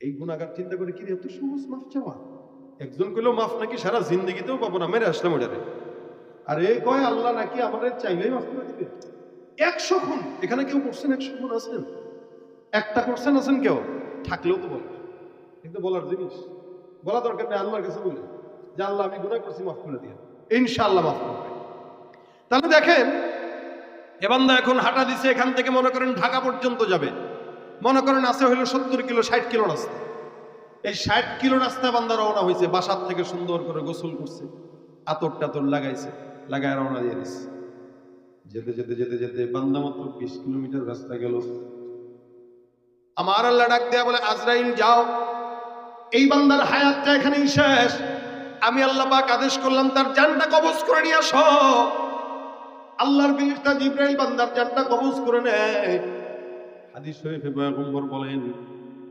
এই গুনাহগার চিন্তা করে কি এত সহজ মাফ চাওয়া? একজন কইলো মাফ নাকি সারা জিন্দেগিতেও পাবো না, মেরে আসলাম ওটারে। আর এই কয় আল্লাহ নাকি আমাদের চাইলেই মাফ করে দিবে। 100 খুন এখানে কেউ করছেন? 100 খুন আছেন? একটা করছেন আছেন কেউ? থাকলেও তো বলবে, কিন্তু বলার জিনিস বলা দরকার নেই। আল্লাহর কাছে বলে যে আল্লাহ আমি গুনাহ করছি, মাফ করে দিয়ে, ইনশাআল্লাহ মাফ করবে। তাহলে দেখেন এ বান্দা এখন হাঁটা দিছে, এখান থেকে মনে করেন ঢাকা পর্যন্ত যাবে, মনে করেন আছে হইলো 70 কিলো 60 কিলো রাস্তা। এই 60 কিলো রাস্তা বান্দা রওনা হয়েছে, বাসার থেকে সুন্দর করে গোসল করছে, আতর টাতর লাগাইছে, লাগায় রওনা দিয়ে দিচ্ছে। যেতে যেতে যেতে যেতে বান্দা মাত্র 20 কিলোমিটার রাস্তা গেল। আমার আল্লাহ ডাক দেয়া বলে আজরাইল যাও, এই বান্দার হায়াতটা এখানেই শেষ। আমি আল্লাহ পাক আদেশ করলাম তার জানটা কবজ করে নিয়ে আসো। আল্লাহর ফেরেশতা জিবরাইল বান্দার জানটা কবজ করে নেয়। হাদিস শরীফে পয়গম্বর বলেন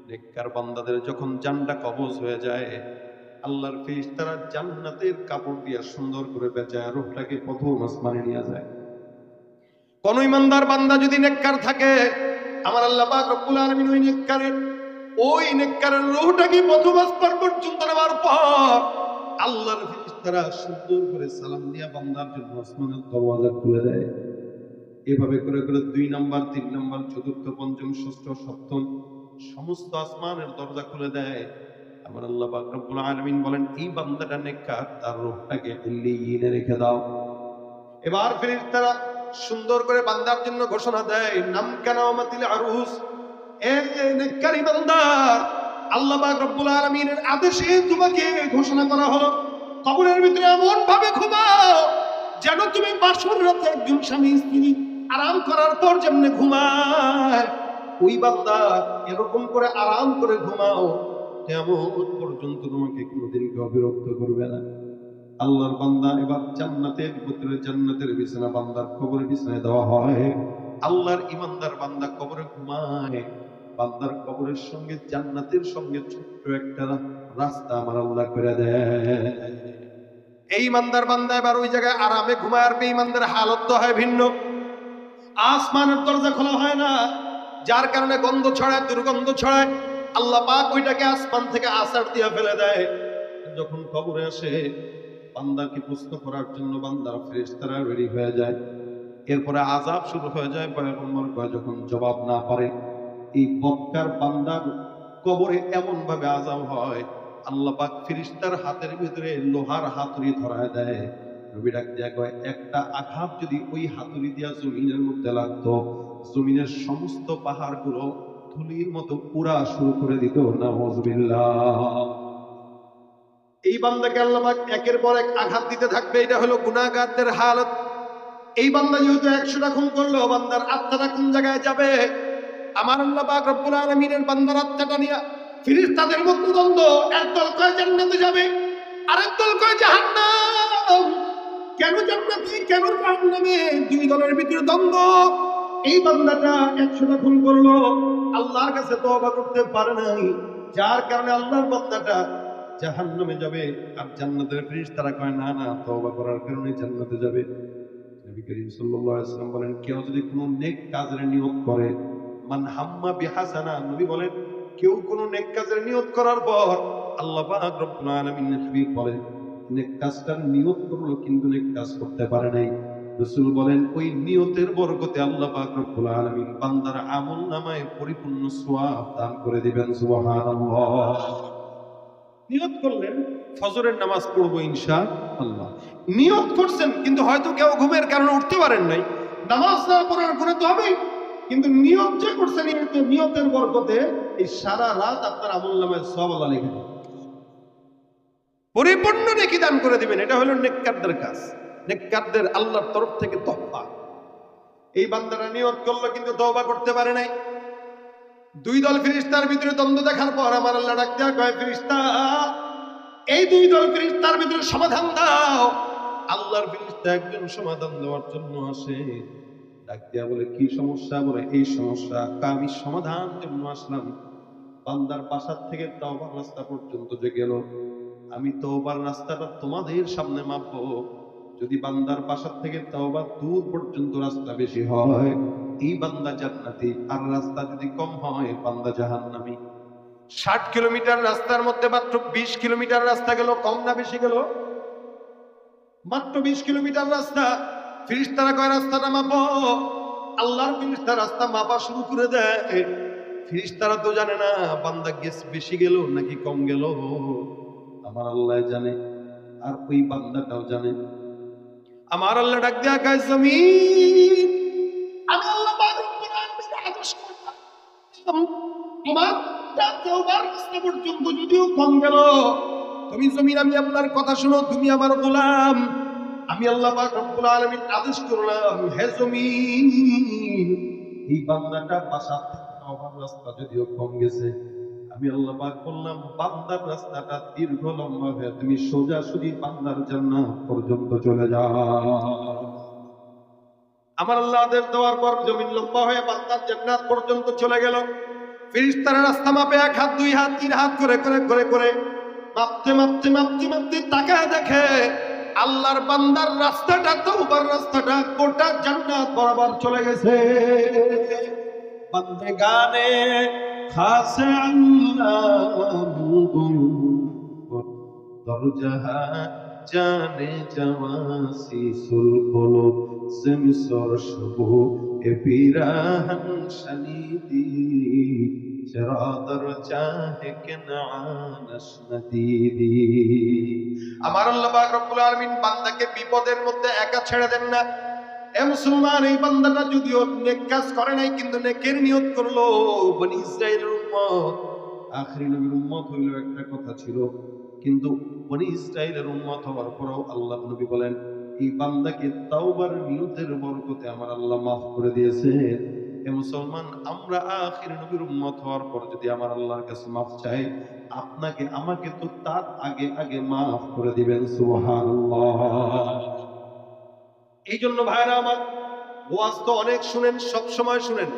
নেককার বান্দাদের যখন জানটা কবজ হয়ে যায়, আল্লাহর ফেরেশতারা জান্নাতের কাপড় দিয়ে সুন্দর করে বেচায় রূহটাকে প্রথম আসমানে নিয়ে যায়। কোন ইমানদার বান্দা যদি নেককার থাকে, আমার আল্লাহ পাক রব্বুল আলামিন ওই নেককারের রূহটাকে প্রথম আসমান পর্যন্ত নেওয়ার পর আল্লাহর ফেরেশতারা সুন্দর করে সালাম দিয়া বান্দার জন্য আসমানের দরওয়াজা খুলে দেয়। এভাবে করে করে 2 নাম্বার 3 নাম্বার 4র্থ 5ম 6ষ্ঠ 7ম সমস্ত আসমানের দরজা খুলে দেয়। আমার আল্লাহ পাক রব্বুল আলামিন বলেন এই বান্দাটা নেককার, তার রূহটাকে ইল্লিয়িনে রেখে দাও। এবার ফেরেশতারা সুন্দর করে বান্দার জন্য ঘোষণা দেয় নাম কানামাতিল আরুস, এ নেককারী বান্দা আল্লাহ পাক রব্বুল আলামিনের আদেশে তোমাকে ঘোষণা করা হলো কবরের ভিতরে এমন ভাবে ঘুমাও যেন তুমি বাসর রাতে একজন স্বামী স্ত্রী আরাম করার পর যেমনে ঘুমায় ওই বান্দা এরকম করে আরাম করে ঘুমাও কিয়ামত পর্যন্ত তোমাকে কোনোদিন কেউ বিরক্ত করবে না। আল্লাহর বান্দা এবার জান্নাতের ভিতরে জান্নাতের বিছানা বান্দার কবরের বিছানায় দেওয়া হয়। আল্লাহর ইমানদার বান্দা কবরে ঘুমায়, বান্দার কবরের সঙ্গে জান্নাতের সঙ্গে ছোট্ট একটা রাস্তা আমার আল্লাহ করে দেয়। এই ইমানদার বান্দা এবার ওই জায়গায় আরামে ঘুমায়, আর বেঈমানদের হালত তো হয় ভিন্ন। আসমানের দরজা খোলা হয় না, যার কারণে গন্ধ ছড়ায়, দুর্গন্ধ ছড়ায়। আল্লাহ পাক ওইটাকে আসমান থেকে আছাড় দিয়ে ফেলে দেয়। যখন কবরে আসে বান্দাকে প্রশ্ন করার জন্য বান্দার ফেরেশতারা রেডি হয়ে যায়। এরপরে আযাব শুরু হয়ে যায়। পয়গম্বর কয় যখন জবাব না পারে এই বক্কার বান্দার কবরে এমন ভাবে আযাব হয় আল্লাহ পাক ফেরেশতার হাতের ভিতরে লোহার হাতুড়ি ধরায় দেয়। নবী ডাক দিয়া কয় একটা আঘাত যদি ওই হাতুড়ি দিয়া জমিনের মধ্যে লাগতো জমিনের সমস্ত পাহাড়গুলো ধুলির মতো পুরা শুরু করে দিত। নাউযুবিল্লাহ। এই বান্দাকে আল্লাহ পাক একের পর এক আঘাত দিতে থাকবে। এটা হলো গুনাহগারদের হালত। এই বান্দা যেহেতু 100টা খুন করলো, বান্দার আত্মাটা কোন জায়গায় যাবে? আমার আল্লাহ পাক রব্বুল আলামিনের বান্দার আত্মাটা নিয়ে ফেরেশতাদের মধ্যে দ্বন্দ্ব। একদল কয় জান্নাতে যাবে, আরেক দল কয় জাহান্নাম। কেন জান্নাতে কেন জাহান্নামে? দুই দলের ভিতরে দ্বন্দ্ব। এই বান্দাটা 100টা খুন করলো, আল্লাহর কাছে তওবা করতে পারে নাই, যার কারণে আল্লাহর বান্দাটা জাহান্নামে যাবে। আর জান্নাতের ফেরেশতারা কয় না না, তওবা করার কারণে জান্নাতে যাবে। নবী করিম সাল্লাল্লাহু আলাইহি ওয়াসাল্লাম বলেন কেউ যদি কোনো নেক কাজের নিয়ত করে, মান হাম্মা বিহাসানা, নবী বলেন কেউ কোনো নেক কাজের নিয়ত করার পর আল্লাহ পাক রব্বুল আলামিন হাবিব বলেন নেক কাজটার নিয়ত করলো কিন্তু নেক কাজ করতে পারে নাই। রাসূল বলেন ওই নিয়তের বরকতে আল্লাহ পাক রব্বুল আলামিন বান্দার আমলনামায় পরিপূর্ণ সওয়াব দান করে দিবেন। সুবহানাল্লাহ। নিয়ত করলেন ফজরের নামাজ পড়বো ইনশাআল্লাহ, নিয়ত করছেন কিন্তু হয়তো কেউ ঘুমের কারণে উঠতে পারেন নাই, নামাজ না পড়ার করে তো হবেই, কিন্তু নিয়ত যে করছেন নিয়তের বরকতে এই সারা রাত আপনার আমলনামায় সওয়াব আল্লাহ লিখে দিবেন, পরিপূর্ণ নেকি দান করে দিবেন। এটা হলো নেককারদের কাজ, নেককারদের আল্লাহর তরফ থেকে তওবা। এই বান্দারা নিয়ত করলো কিন্তু তওবা করতে পারে নাই। দুই দল ফেরেশতার ভিতরে দ্বন্দ্ব দেখার পর আমার আল্লাহ ডাক দেয়া কয় ফেরেশতা এই দুই দল ফেরেশতার ভিতরে সমাধান দাও। আল্লাহর ফেরেশতা একজন সমাধান দেওয়ার জন্য আসে, ডাক দেয়া বলে কি সমস্যা? বলে এই সমস্যা। আমি সমাধান জন্য আসলাম। বান্দার বাসার থেকে তওবার রাস্তা পর্যন্ত যে গেল, আমি তওবার রাস্তাটা তোমাদের সামনে মাপবো। যদি বান্দার বাসার থেকে তওবা দূর পর্যন্ত রাস্তা বেশি হয় এই বান্দা জান্নাতি, আর রাস্তা যদি কম হয় বান্দা জাহান্নামী। 60 কিলোমিটার রাস্তার মধ্যে মাত্র 20 কিলোমিটার রাস্তা গেল, কম না বেশি গেল? মাত্র 20 কিলোমিটার রাস্তা। ফেরেশতারা কয় রাস্তাটা মাপো। আল্লাহর ফেরেশতা রাস্তা মাপা শুরু করে দেয়। ফেরেশতারা তো জানে না বান্দা বেশি গেল নাকি কম গেল, আমার আল্লাহ জানে, আর ওই বান্দাটাও জানে। আমার আল্লাহ ডাক দেয়া কয় জমিন, আমি আল্লাহ পাক রব্বুল আলামিন আদেশ করলাম তোমার তওবার রাস্তা পর্যন্ত যদিও কম গেল, তুমি জমিন আমি আপনার কথা শুনো, তুমি আমার গোলাম। আমি আল্লাহ পাক রব্বুল আলামিন আদেশ করলাম হে জমিন, এই বান্দাটা বাসার থেকে তওবার রাস্তা যদিও কম গেছে, আমি আল্লাহ পাক বললাম বান্দার রাস্তাটা দীর্ঘ লম্বা হয়ে তুমি সোজাসুজি বান্দার জান্নাত পর্যন্ত চলে যাও। আমার আল্লাহ আদেশ দেওয়ার পর জমিন লম্বা হয়ে বান্দার জান্নাত পর্যন্ত চলে গেল। ফেরেশতারা রাস্তা মাপে 1 হাত 2 হাত 3 হাত করে করে করে করে মাপতে মাপতে মাপতে মাপতে তাকায় দেখে আল্লাহর বান্দার রাস্তাটা, তওবার রাস্তাটা গোটা জান্নাত বরাবর চলে গেছে। বান্দেগানে খাসে আল্লাহ দরজাহা জানে জাওয়াসিসুল কুলুব সেমিসর শুবু এ পিরাহান শানিদি চরাদর চাহে কে নানাস নদীদি। আমার আল্লাহ পাক রব্বুল আলামিন বান্দাকে বিপদের মধ্যে একা ছেড়ে দেন না। এ মুসলমান, এই বান্দাটা যদিও নেক কাজ করে নাই কিন্তু নেকের নিয়ত করলো, বনি ইসরাইলের উম্মত আখিরি নবীর উম্মত হইল একটা কথা ছিল, কিন্তু বনি ইসরাইলের উম্মত হওয়ার পরেও আল্লাহ নবী বলেন এই বান্দাকে তাওবার নিয়তের বরকতে আমার আল্লাহ মাফ করে দিয়েছে। এ মুসলমান, আমরা আখিরি নবীর উম্মত হওয়ার পর যদি আমার আল্লাহর কাছে মাফ চাই, আপনাকে আমাকে তো তার আগে আগে মাফ করে দিবেন। সুবহানাল্লাহ। এই জন্য ভাইরা আমার, ওয়াজ তো অনেক শুনেন, সব সময় শুনেন,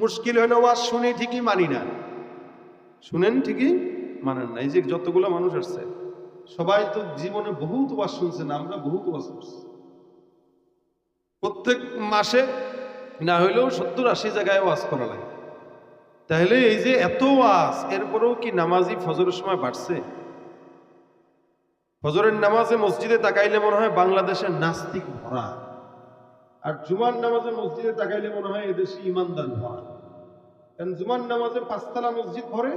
মুশকিল হলো ওয়াজ শুনি ঠিকই মানি না। শুনেন ঠিকই মানেন না। এই যে যতগুলো মানুষ আসছে সবাই তো জীবনে বহুত ওয়াজ শুনছেন, আমরা বহুত ওয়াজ করছি। প্রত্যেক মাসে না হইলেও 70-80 জায়গায় ওয়াজ করা লাগে। তাহলে এই যে এত ওয়াজ, এরপরেও কি নামাজি ফজরের সময় বাড়ছে? ফজরের নামাজে মসজিদে তাকাইলে মনে হয় বাংলাদেশের নাস্তিক ভরা, আর জুমার নামাজে মসজিদে তাকাইলে মনে হয় এদেশে ইমানদার ভরা। কারণ জুমার নামাজে 5 তলা মসজিদ ভরে,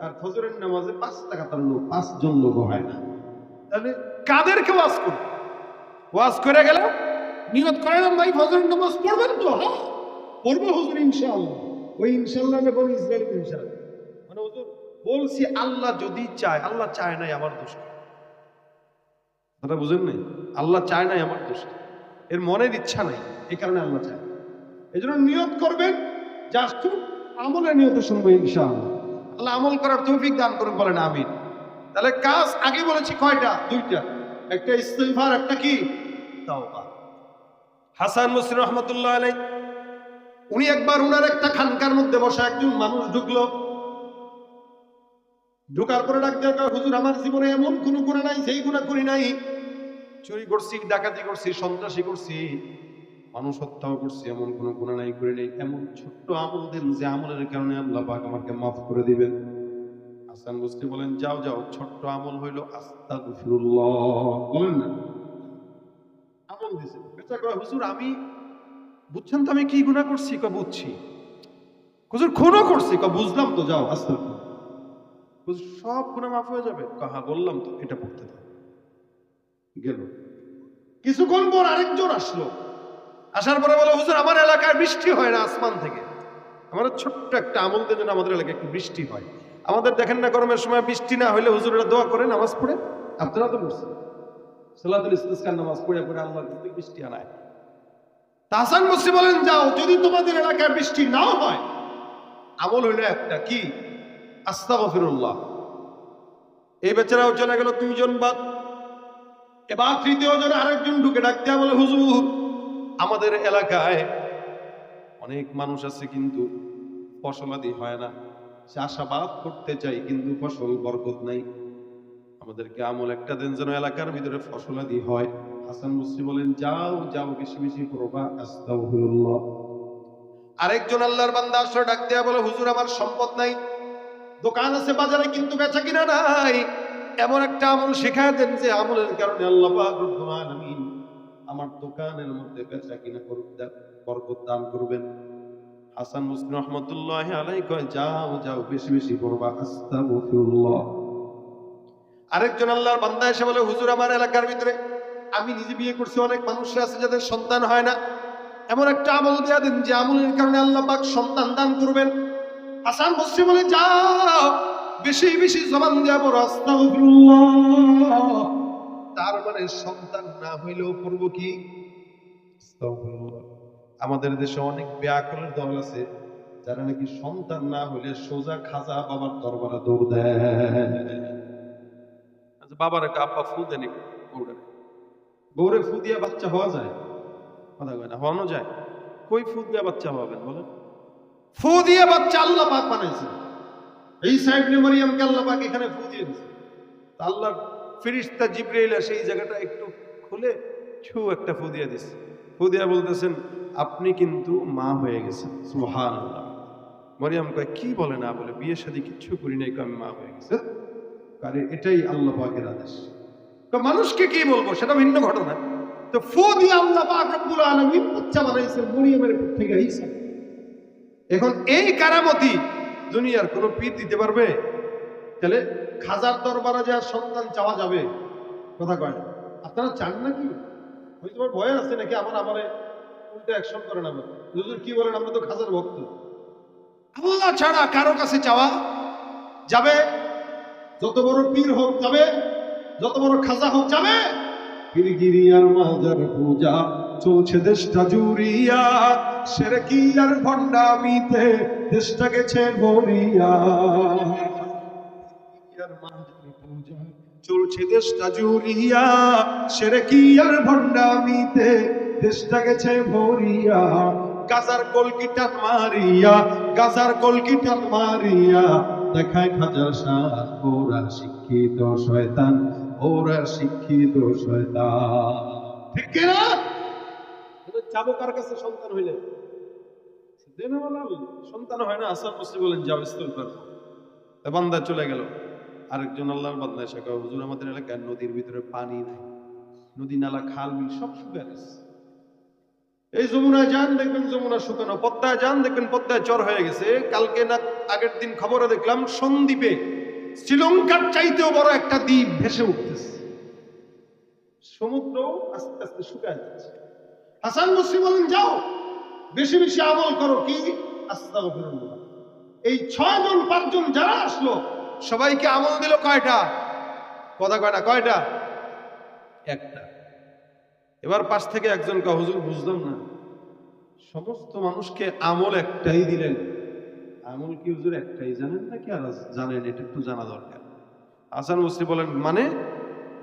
আর ফজরের নামাজে 5 টাকার লোক, 5 জন লোক হয় না। তাহলে কাদেরকে ওয়াজ করব? ওয়াজ করে গেল নিয়ত করালাম ভাই ফজরের নামাজ পড়বেন তো? হ্যাঁ পড়বো হুজুর ইনশাআল্লাহ। ওই ইনশাআল্লাহ না বলি ইসরায়েল ইনশাআল্লাহ, মানে হুজুর বলছি আল্লাহ যদি চায়, আল্লাহ চায় নাই আমার দোষ। কথা বুঝেন নাই? আল্লাহ চায় নাই আমার দোষ, এর মনের ইচ্ছা নাই, এই কারণে আল্লাহ চায়। এই জন্য নিয়ত করবেন জাস্ট আমলের নিয়তে শুনবো ইনশাআল্লাহ। আল্লাহ আমল করার তৌফিক দান করুন, বলেন আমিন। তাহলে কাজ আগে বলেছি কয়টা? 2টা, একটা ইস্তিগফার, একটা কি তাওবা। হাসান বসরি রহমাতুল্লাহ আলাইহি, উনি একবার উনার একটা খানকার মধ্যে বসা একজন মানুষ ঢুকলো। ঢুকার পরে ডাক দিয়ে কয়, হুজুর আমার জীবনে এমন কোনো গুনাহ নাই যেই গুনাহ করি নাই। চুরি করছি, ডাকাতি করছি, সন্ত্রাসী করছি, মানুষ হত্যাও করছি, এমন কোনো গুনাহ নাই করি নাই। এমন ছোট্ট আমল দেন যে আমলের কারণে আল্লাহ পাক আমাকে মাফ করে দিবেন। হাসান বসরি বলেন, যাও যাও, ছোট্ট আমল হইল আস্তাগফিরুল্লাহ। বলেন না, আমল দিছে। বেটা কয়, হুজুর আমি বুঝছেন তো আমি কি গুনাহ করছি? কয় বুঝছি। হুজুর খুনও করছি? কয় বুঝলাম তো, যাও আস্তাগফিরুল্লাহ। হুজুর সব গুনাহ মাফ হয়ে যাবে? কয় হ্যাঁ বললাম তো, এটা পড়তে দাও। গেল। কিছুক্ষণ পর আরেকজন আসলো। আসার পরে বলে, হুজুর আমার এলাকায় বৃষ্টি হয় না আসমান থেকে, আমাদের ছোট্ট একটা আমল দেন যেন আমাদের এলাকায় একটু বৃষ্টি হয়। আমাদের দেখেন না গরমের সময় বৃষ্টি না হইলে হুজুরেরা দোয়া করে নামাজ পড়ে, আপনারা তো করছেন সালাতুল ইস্তিসকার নামাজ পড়ে পড়ে আল্লাহর কাছে বৃষ্টি আনায়। হাসান বসরি বলেন, যাও যদি তোমাদের এলাকায় বৃষ্টি নাও হয়, আমল হইলো একটা, কি আস্তাগফিরুল্লাহ। এই বেচারাও চলে গেল 2 জন বাদ। এবার 3য় জন আরেকজন ঢুকে ডাক দেয়া বলে, হুজুর আমাদের এলাকায় অনেক মানুষ আছে কিন্তু ফসলাদি হয় না, চাষাবাদ করতে চাই কিন্তু ফসল বরকত নাই, আমাদেরকে আমল একটা দেন যেন এলাকার ভিতরে ফসলাদি হয়। হাসান বসরি বলেন, যাও যাও বেশি বেশি করবা আস্তাগফিরুল্লাহ। আরেকজন আল্লাহর বান্দা আসলে ডাক দেয়া বলে, হুজুর আমার সম্পদ নাই, দোকান আছে বাজারে কিন্তু বেচা কিনা নাই, এমন একটা আমল শেখায় দেন যে আমলের কারণে আল্লাহ পাক রব্বুল আলামিন আমার দোকানের মধ্যে বেচা কিনা বরকত দান করবেন। হাসান বসরি রহমাতুল্লাহ আলাইহি কয়, যাও যাও বেশি বেশি করবা আস্তাগফিরুল্লাহ। আরেকজন আল্লাহর বান্দা এসে বলে, হুজুর আমার এলাকার ভিতরে আমি নিজে বিয়ে করছি, অনেক মানুষ আছে যাদের সন্তান হয় না, এমন একটা আমল দেয়া দেন যে আমলের কারণে আল্লাহ পাক সন্তান দান করবেন। হাসান বসরি বলে, যাও বেশি বেশি জবান দেয়া বড় আস্তাগফিরুল্লাহ। তার মানে সন্তান না হইলেও করব কি আস্তাগফিরুল্লাহ। আমাদের দেশে অনেক বেআকলের দল আছে যারা নাকি সন্তান না হইলে সোজা খাজা বাবার দরবারে দৌড় দেয়। বাবার একটা আব্বা ফু দেন, বউরে ফু দিয়া বাচ্চা হওয়া যায়? কথা কয় না, হওয়ানো যায়? কই ফু দিয়া বাচ্চা হওয়াবেন বলেন? ফু দিয়ে বাচ্চা আল্লাহ পাক বানাইছে। ঈসা ইবনে মারইয়ামকে আল্লাহ পাক এখানে ফু দিয়ে দিয়েছে। আল্লাহর ফেরেশতা জিবরাইল সেই জায়গাটা একটু খুলে ছু একটা ফু দিয়ে দিছে। ফু দিয়া বলতেছেন, আপনি কিন্তু মা হয়ে গেছেন। সুবহানাল্লাহ। মারইয়াম কয়, কি বলে? না বলে বিয়ে শাদী কিচ্ছু করি নাই, আমি মা হয়ে গেছে। কারণ এটাই আল্লাহ পাকের আদেশ। তো মানুষকে কি বলবো সেটা ভিন্ন ঘটনা। তো ফু দিয়ে আল্লাহ পাক রব্বুল আলামিন বাচ্চা বানাইছেন মরিয়মের পেট থেকে ঈসা। এখন এই কারামতি দুনিয়ার কোন পীর দিতে পারবে? তাহলে খাজার দরবারে যে আর সন্তান চাওয়া যাবে? কথা কয় না। আপনারা চান নাকি? ওই তোমার ভয় আছে নাকি আমার আমারে উল্টা অ্যাকশন করেন? আমার হুজুর কি বলেন, আমরা তো খাজার ভক্ত। আল্লাহ ছাড়া কারো কাছে চাওয়া যাবে, যত বড় পীর হোক যাবে, যত বড় খাজা হোক যাবে। পীরগিরি আর মাজার পূজা চলছে দেশটা জুড়িয়া, শিরকি আর ভণ্ডামিতে দেশটা গেছে ভরিয়া। আর মাজার পূজা চলছে দেশটা জুড়িয়া, শিরকি আর ভণ্ডামিতে দেশটা গেছে ভরিয়া। গাজার কলকিটান মারিয়া, গাজার কলকিটান মারিয়া দেখায় খাজার শান। ওরা শিক্ষিত শয়তান, ওরা শিক্ষিত শয়তান। ঠিক কিনা? যাবো কার কাছে সন্তান হইলে? সন্তান হয় না। হাসান বসরি বলেন যাও ইস্তেগফার করো। বান্দা চলে গেল। আরেকজন আল্লাহর বান্দা এসে কয়, হুজুর আমাদের এলাকায় নদীর ভিতরে পানি নাই, নদী নালা খাল বিল সব শুকিয়ে গেছে। এই যমুনায় যান দেখবেন যমুনা শুকানো, পদ্মায় যান দেখবেন পদ্মায় চর হয়ে গেছে। কালকে না আগের দিন খবরে দেখলাম সন্দ্বীপে শ্রীলঙ্কার চাইতেও বড় একটা দ্বীপ ভেসে উঠতেছে। সমুদ্র আস্তে আস্তে শুকায় যাচ্ছে। হাসান বসরি বলেন যাও বেশি বেশি আমল করো। কি? আস্তাগফিরুল্লাহ। এই 6 জন 5 জন যারা আসলো সবাইকে আমল দিল কয়টা? কথা কয় না, কয়টা? একটা। এবার পাশ থেকে একজন কয়, হুজুর বুঝলাম না, সমস্ত মানুষকে আমল একটাই দিলেন, আমল কি হুজুর একটাই জানেন নাকি আর জানেন? এটা একটু জানা দরকার। হাসান বসরি বলেন মানে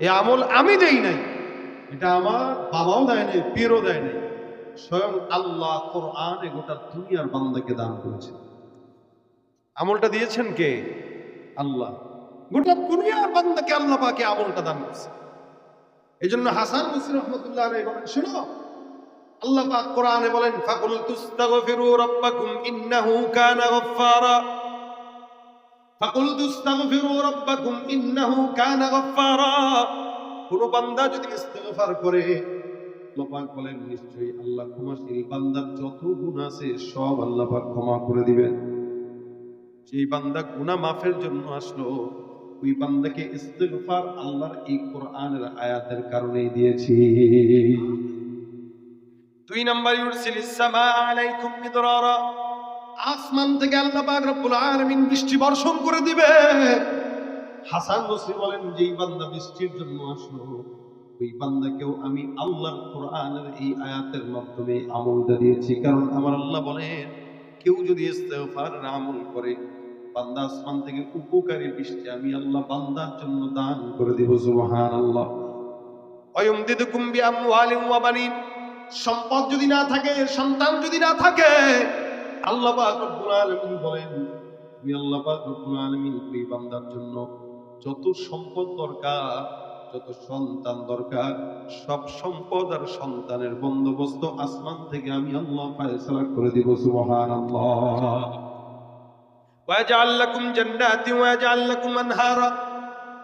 এই আমল আমি দেই নাই, এটা আমার বাবাও দেয় নাই, পীরও দেয় নাই, স্বয়ং আল্লাহ কোরআনে গোটা দুনিয়ার বান্দাকে দান করেছেন। আমলটা দিয়েছেন কে? আল্লাহ। গোটা দুনিয়ার বান্দাকে আল্লাহ পাকে আমলটা দান করেছে। এই জন্য হাসান বসরি রহমতুল্লাহ আলাইহি বলেন, শুনো, আল্লাহ পাক কোরআনে বলেন ফাকুল তুস্তাগফিরু রাব্বাকুম ইন্নাহু কানা গফফারা, ফাকুল তুস্তাগফিরু রাব্বাকুম ইন্নাহু কানা গফফারা। কোন বান্দা যদি ইস্তেগফার করে, আল্লাহ পাক বলেন নিশ্চয়ই আল্লাহ ক্ষমাশীল, বান্দার যত গুনাহ আছে সব আল্লাহ পাক ক্ষমা করে দিবেন। যেই বান্দা গুনাহ মাফের জন্য আসলো, ওই বান্দাকে ইস্তেগফার আল্লাহর এই কোরআনের আয়াতের কারণেই দিয়েছি। 2 নাম্বার ইউরসিলিস সামা আলাইকুম মিদরারা, আসমান থেকে আল্লাহ পাক রব্বুল আলামিন বৃষ্টি বর্ষণ করে দিবে। হাসান বসরি বলেন যেই বান্দা বৃষ্টির জন্য আসলো, ওই বান্দাকেও আমি আল্লাহর কোরআনের এই আয়াতের মাধ্যমে আমলটা দিয়েছি। কারণ আমার আল্লাহ বলেন কেউ যদি ইস্তেগফারের আমল করে, বান্দা আসমান থেকে উপকারী বৃষ্টি আমি আল্লাহ বান্দার জন্য দান করে দেব। সুবহানাল্লাহ। ওয়ায়ুমদিদুকুম বিআমওয়ালিন ওয়া বানিন, সম্পদ যদি না থাকে, সন্তান যদি না থাকে, আল্লাহ পাক রব্বুল আলামিন বলেন আমি আল্লাহ পাক রব্বুল আলামিন ওই বান্দার জন্য যত সম্পদ দরকার, যত সন্তান দরকার, সব সম্পদ আর সন্তানের বন্দোবস্ত আসমান থেকে আমি আল্লাহ ফয়সালা করে দিব। সুবহানাল্লাহ। ওয়াজআল লাকুম জান্নাতি ওয়াজআল লাকুম আনহারা,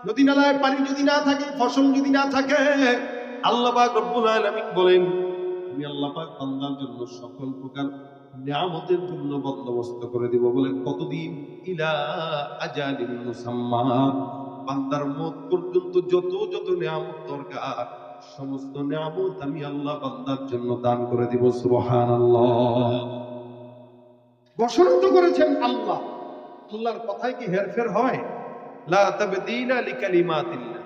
নদী নালায় পানি যদি না থাকে, ফসল যদি না থাকে, আল্লাহ পাক রব্বুল আলামিন বলেন আমি আল্লাহ পাক বান্দার জন্য সকল প্রকার নিয়ামতের জন্য বন্দোবস্ত করে দিব। বলে কতদিন? ইলা আজালিন মুসাম্মা, বান্দার মত পর্যন্ত যত যত নিয়ামত দরকার সমস্ত নিয়ামত আমি আল্লাহ বান্দার জন্য দান করে দিব। সুবহানাল্লাহ। ঘোষণা তো করেছেন আল্লাহ, আল্লাহর কথায় কি হেরফের হয়? লা তাবদীলা লিকালিমাতিল্লাহ,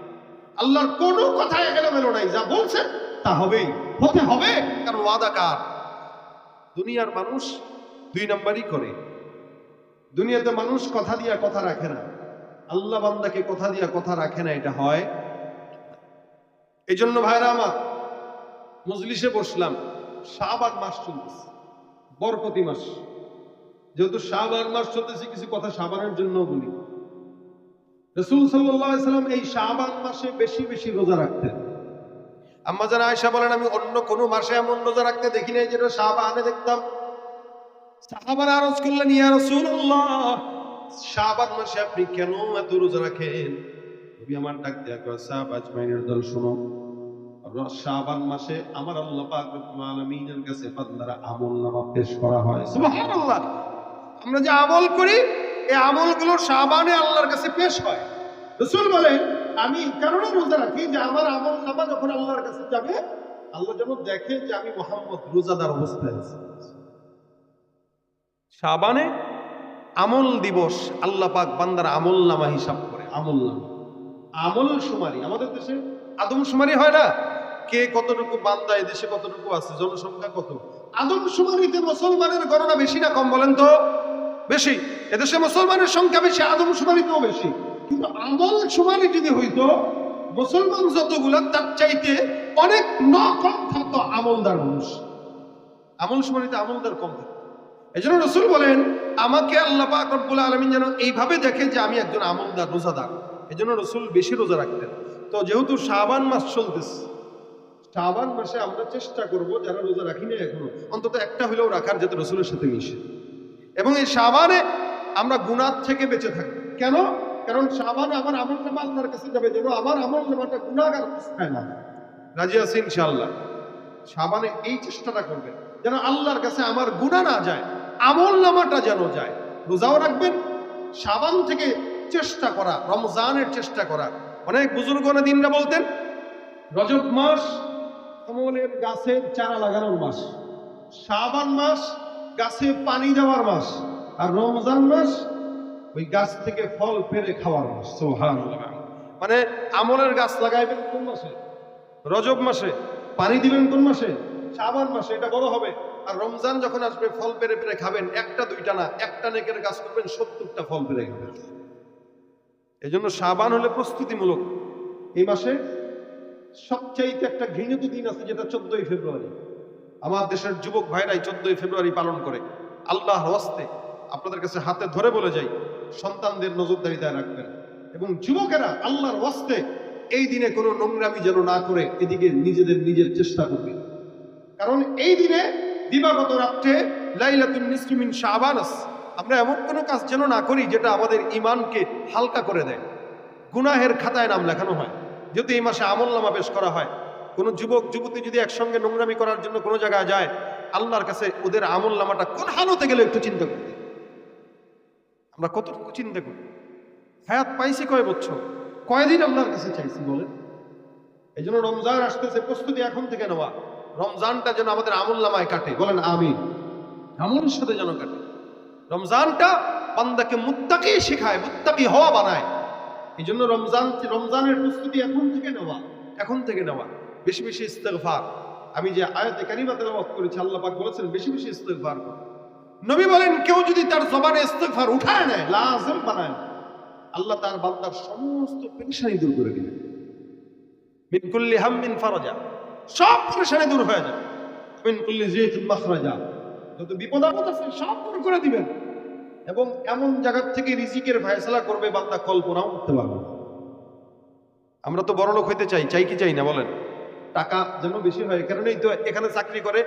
আল্লাহর কোনো কথায় এলোমেলো নাই, যা বলছেন তা হবেই, হতে হবে, কারণ ওয়াদা কার? দুনিয়ার মানুষ 2 নাম্বারই করে। দুনিয়াতে মানুষ কথা দিয়া কথা রাখে না, আল্লাহ বান্দাকে কথা দিয়া কথা রাখে না, এটা হয়। এই জন্য ভাইরা আমার, মজলিসে বসলাম, শাবান মাস চলতেছে, বরকতি মাস, যেহেতু শাবান মাস চলতেছে কিছু কথা শাবানের জন্য বলি। রাসূল সাল্লাল্লাহু আলাইহি সাল্লাম এই শাবান মাসে বেশি বেশি রোজা রাখতেন। আম্মা জান আয়েশা বলেন আমি অন্য কোন মাসে এমন রোজা রাখতে দেখি নাই যেটা শাবানে দেখতাম। সাহাবারা আরজ করলেন ইয়া রাসূলুল্লাহ, শাবান মাসে আপনি কেন এত রোজা রাখেন? নবী আমার ডাক দেয়া কয়, সাহাবা আজমাইনের দল শুনো, শাবান মাসে আমার আল্লাহ পাক রব্বুল আলামিনের কাছে বান্দারা আমলনামা পেশ করা হয়। সুবহানাল্লাহ। আমরা যে আমল করি এই আমলগুলো শাবানে আল্লাহর কাছে পেশ হয়। রাসূল বলেন আমি কারণে রোজা রাখি যে আমার আমলনামা যখন আল্লাহর কাছে যাবে, আল্লাহ যেন দেখে যে আমি মুহাম্মদ রোজাদার অবস্থায় আছি। শাবানে আমল দিবস, আল্লাহ পাক বান্দার আমল নামা হিসাব করে। আমল নামা, আমল শুমারি। আমাদের দেশে আদম শুমারি হয় না, কে কতটুকু বান্দা, এদেশে কতটুকু আছে, জনসংখ্যা কত। আদম শুমারিতে মুসলমানের গণনা বেশি না কম বলেন তো? বেশি। এদেশে মুসলমানের সংখ্যা বেশি, আদম শুমারিতেও বেশি। কিন্তু আমল শুমারি যদি হইতো, মুসলমান যতগুলা তার চাইতে অনেক কম থাকতো আমলদার মানুষ। আমল শুমারিতে আমলদার কম থাকতো। এই জন্য রসুল বলেন, আমাকে আল্লাহ পাক রব্বুল আলামিন যেন এইভাবে দেখে যে আমি একজন আমলদার, রোজাদার। এই জন্য রসুল বেশি রোজা রাখতেন। তো যেহেতু শাবান মাস চলতেছে, শাবান মাসে আমরা চেষ্টা করব যারা রোজা রাখি না এখনো, অন্তত একটা হলেও রাখার, যাতে রসুলের সাথে মিশে। এবং এই শাবানে আমরা গুনাহ থেকে বেঁচে থাকি। কেন? কারণ শাবানে আমার আমল নামা আল্লাহর কাছে যাবে, যেন আমার আমল নামাটা গুনাহগার অবস্থায় না। রাজি আছি ইনশাআল্লাহ? শাবানে এই চেষ্টাটা করবেন যেন আল্লাহর কাছে আমার গুনাহ না যায়, আমল নামাটা যেন যায়। রোজাও রাখবেন, শাবান থেকে চেষ্টা করা, রমজানের চেষ্টা করা। অনেক বুজুর্গরা দিনরা বলতেন, রজব মাস আমলের গাছের চারা লাগানোর মাস, শাবান মাস গাছে পানি দেওয়ার মাস, আর রমজান মাস ওই গাছ থেকে ফল পেড়ে খাওয়ার মাস। সুবহানাল্লাহ। মানে আমলের গাছ লাগাইবেন কোন মাসে? রজব মাসে। পানি দিবেন কোন মাসে? শাবান মাসে। এটা বড় হবে। আর রমজান যখন আসবে ফল পেড়ে পেড়ে খাবেন, একটা দুইটা না, একটা নেকের কাজ করবেন, 70টা ফল পেড়ে খাবেন। এই জন্য শাবান হলে প্রস্তুতিমূলক। এই মাসে সবচাইতে একটা ঘৃণিত দিন আছে, যেটা 14ই ফেব্রুয়ারি। আমার দেশের যুবক ভাইরাই 14ই ফেব্রুয়ারি পালন করে। আল্লাহর হস্তে আপনাদের কাছে হাতে ধরে বলে যাই, সন্তানদের নজরদারিতে রাখবেন। এবং যুবকেরা আল্লাহর হস্তে এই দিনে কোনো নোংরামি যেন না করে, এদিকে নিজের চেষ্টা করবে। কারণ এই দিনে দিবাগত রাত্রে লাইলাতুন নিসফি মিন শাবান, আমরা এমন কোনো কাজ যেন না করি যেটা আমাদের ঈমানকে হালকা করে দেয়, গুনাহের খাতায় নাম লেখানো হয়। যদি এই মাসে আমলনামা পেশ করা হয়, কোনো যুবক যুবতী যদি একসঙ্গে নোংরামি করার জন্য কোনো জায়গায় যায়, আল্লাহর কাছে ওদের আমলনামাটা কোন হালতে গেলে একটু চিন্তা করি। আমরা কতটুকু চিন্তা করি? হায়াত পাইছি কয় বছর, কয়দিন আল্লাহর কাছে চাইছি বলেন? এই জন্য রমজান আসতেছে, প্রস্তুতি এখন থেকে নেওয়া। রমজানটা যেন আমাদের আমলনামায় কাটে, বলেন আমিন। আমলের সাথে যেন কাটে। রমজানটা বান্দাকে মুত্তাকি শেখায়, মুত্তাকি হওয়া বানায়। এই জন্য রমজানের প্রস্তুতি এখন থেকে নেওয়া। বেশি বেশি ইস্তেগফার। আমি যে আয়াতে কারিমা তেলাওয়াত করেছি, আল্লাহ পাক বলেছেন বেশি বেশি ইস্তেগফার করো। নবী বলেন, কেউ যদি তার জবানে ইস্তেগফার উঠায় নেয়, লাজিম বানায়, আল্লাহ তার বান্দার সমস্ত পেরেশানি দূর করে দিবেন। মিন কুল্লি হাম্মিন ফারাজা, সব পেরেশানি দূর হয়ে যাবে। মিন কুল্লি যিকিন মাখরাজা, যত বিপদ আপদ আছে সব দূর করে দিবেন। এবং এমন জায়গা থেকে রিজিকের ফয়সালা করবে বান্দা কল্পনাও করতে পারবে না। আমরা তো বড়লোক হইতে চাই কি চাই না বলেন? টাকা যেন বেশি হয়, কারণেই তো এখানে চাকরি করে,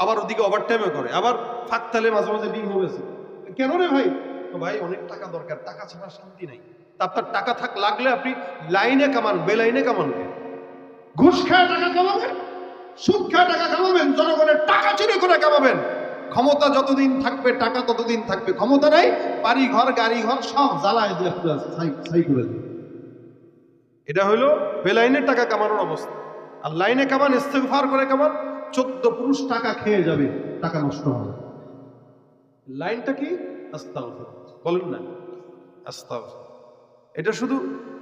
আবার ওদিকে ওভারটাইমও করে, আবার ফাঁকতালে মাঝে মাঝে ডিম হয়েছে। কেন রে ভাই? ভাই অনেক টাকা দরকার, টাকা ছাড়া শান্তি নাই। তা আপনার টাকা লাগলে আপনি লাইনে কামান, বেলাইনে কামান। ঘুষ খায় টাকা কামাবেন, সুদ খায় টাকা কামাবেন, জনগণের টাকা চুরি করে কামাবেন। ক্ষমতা যতদিন থাকবে টাকা ততদিন থাকবে, ক্ষমতা নাই, বাড়ি ঘর গাড়ি ঘর সব জ্বালায় দিয়ে ছাই করে দেবে। এটা হলো বেলাইনে টাকা কামানোর অবস্থা। আর লাইনে কামান, ইস্তেগফার করে কামান, 14 পুরুষ টাকা খেয়ে যাবে, টাকা নষ্ট হবে। লাইনটা কি? আস্তাগফির, বলেন না আস্তাগফির।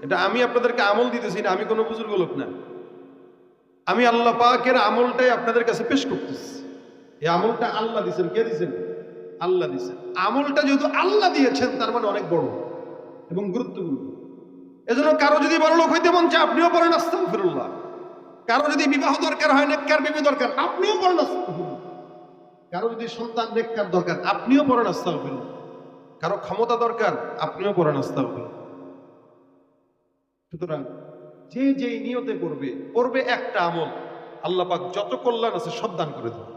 এটা আমি আপনাদেরকে আমল দিতেছি না, আমি কোনো বুজুর্গ লোক না। আমি আল্লাহ পাকের আমলটাই আপনাদের কাছে পেশ করতেছি। এই আমলটা আল্লাহ দিয়েছেন। কে দিয়েছেন? আল্লাহ দিয়েছেন। আমলটা যেহেতু আল্লাহ দিয়েছেন, তার মানে অনেক বড় এবং গুরুত্বপূর্ণ। এজন্য কারো যদি বড় লোক হইতে মন চায়, আপনিও পড়েন আস্তাগফিরুল্লাহ। কারো যদি বিবাহ দরকার হয়, নেককার বিবি দরকার, আপনিও পড়েন আস্তাগফিরুল্লাহ। কারো যদি সন্তান নেককার দরকার, আপনিও পড়েন আস্তাগফিরুল্লাহ। কারো ক্ষমতা দরকার, আপনিও পড়েন আস্তাগফিরুল্লাহ। সুতরাং যে যেই নিয়তে পড়বে একটা আমল, আল্লাহ পাক যত কল্যাণ আছে সব দান করে দেবে।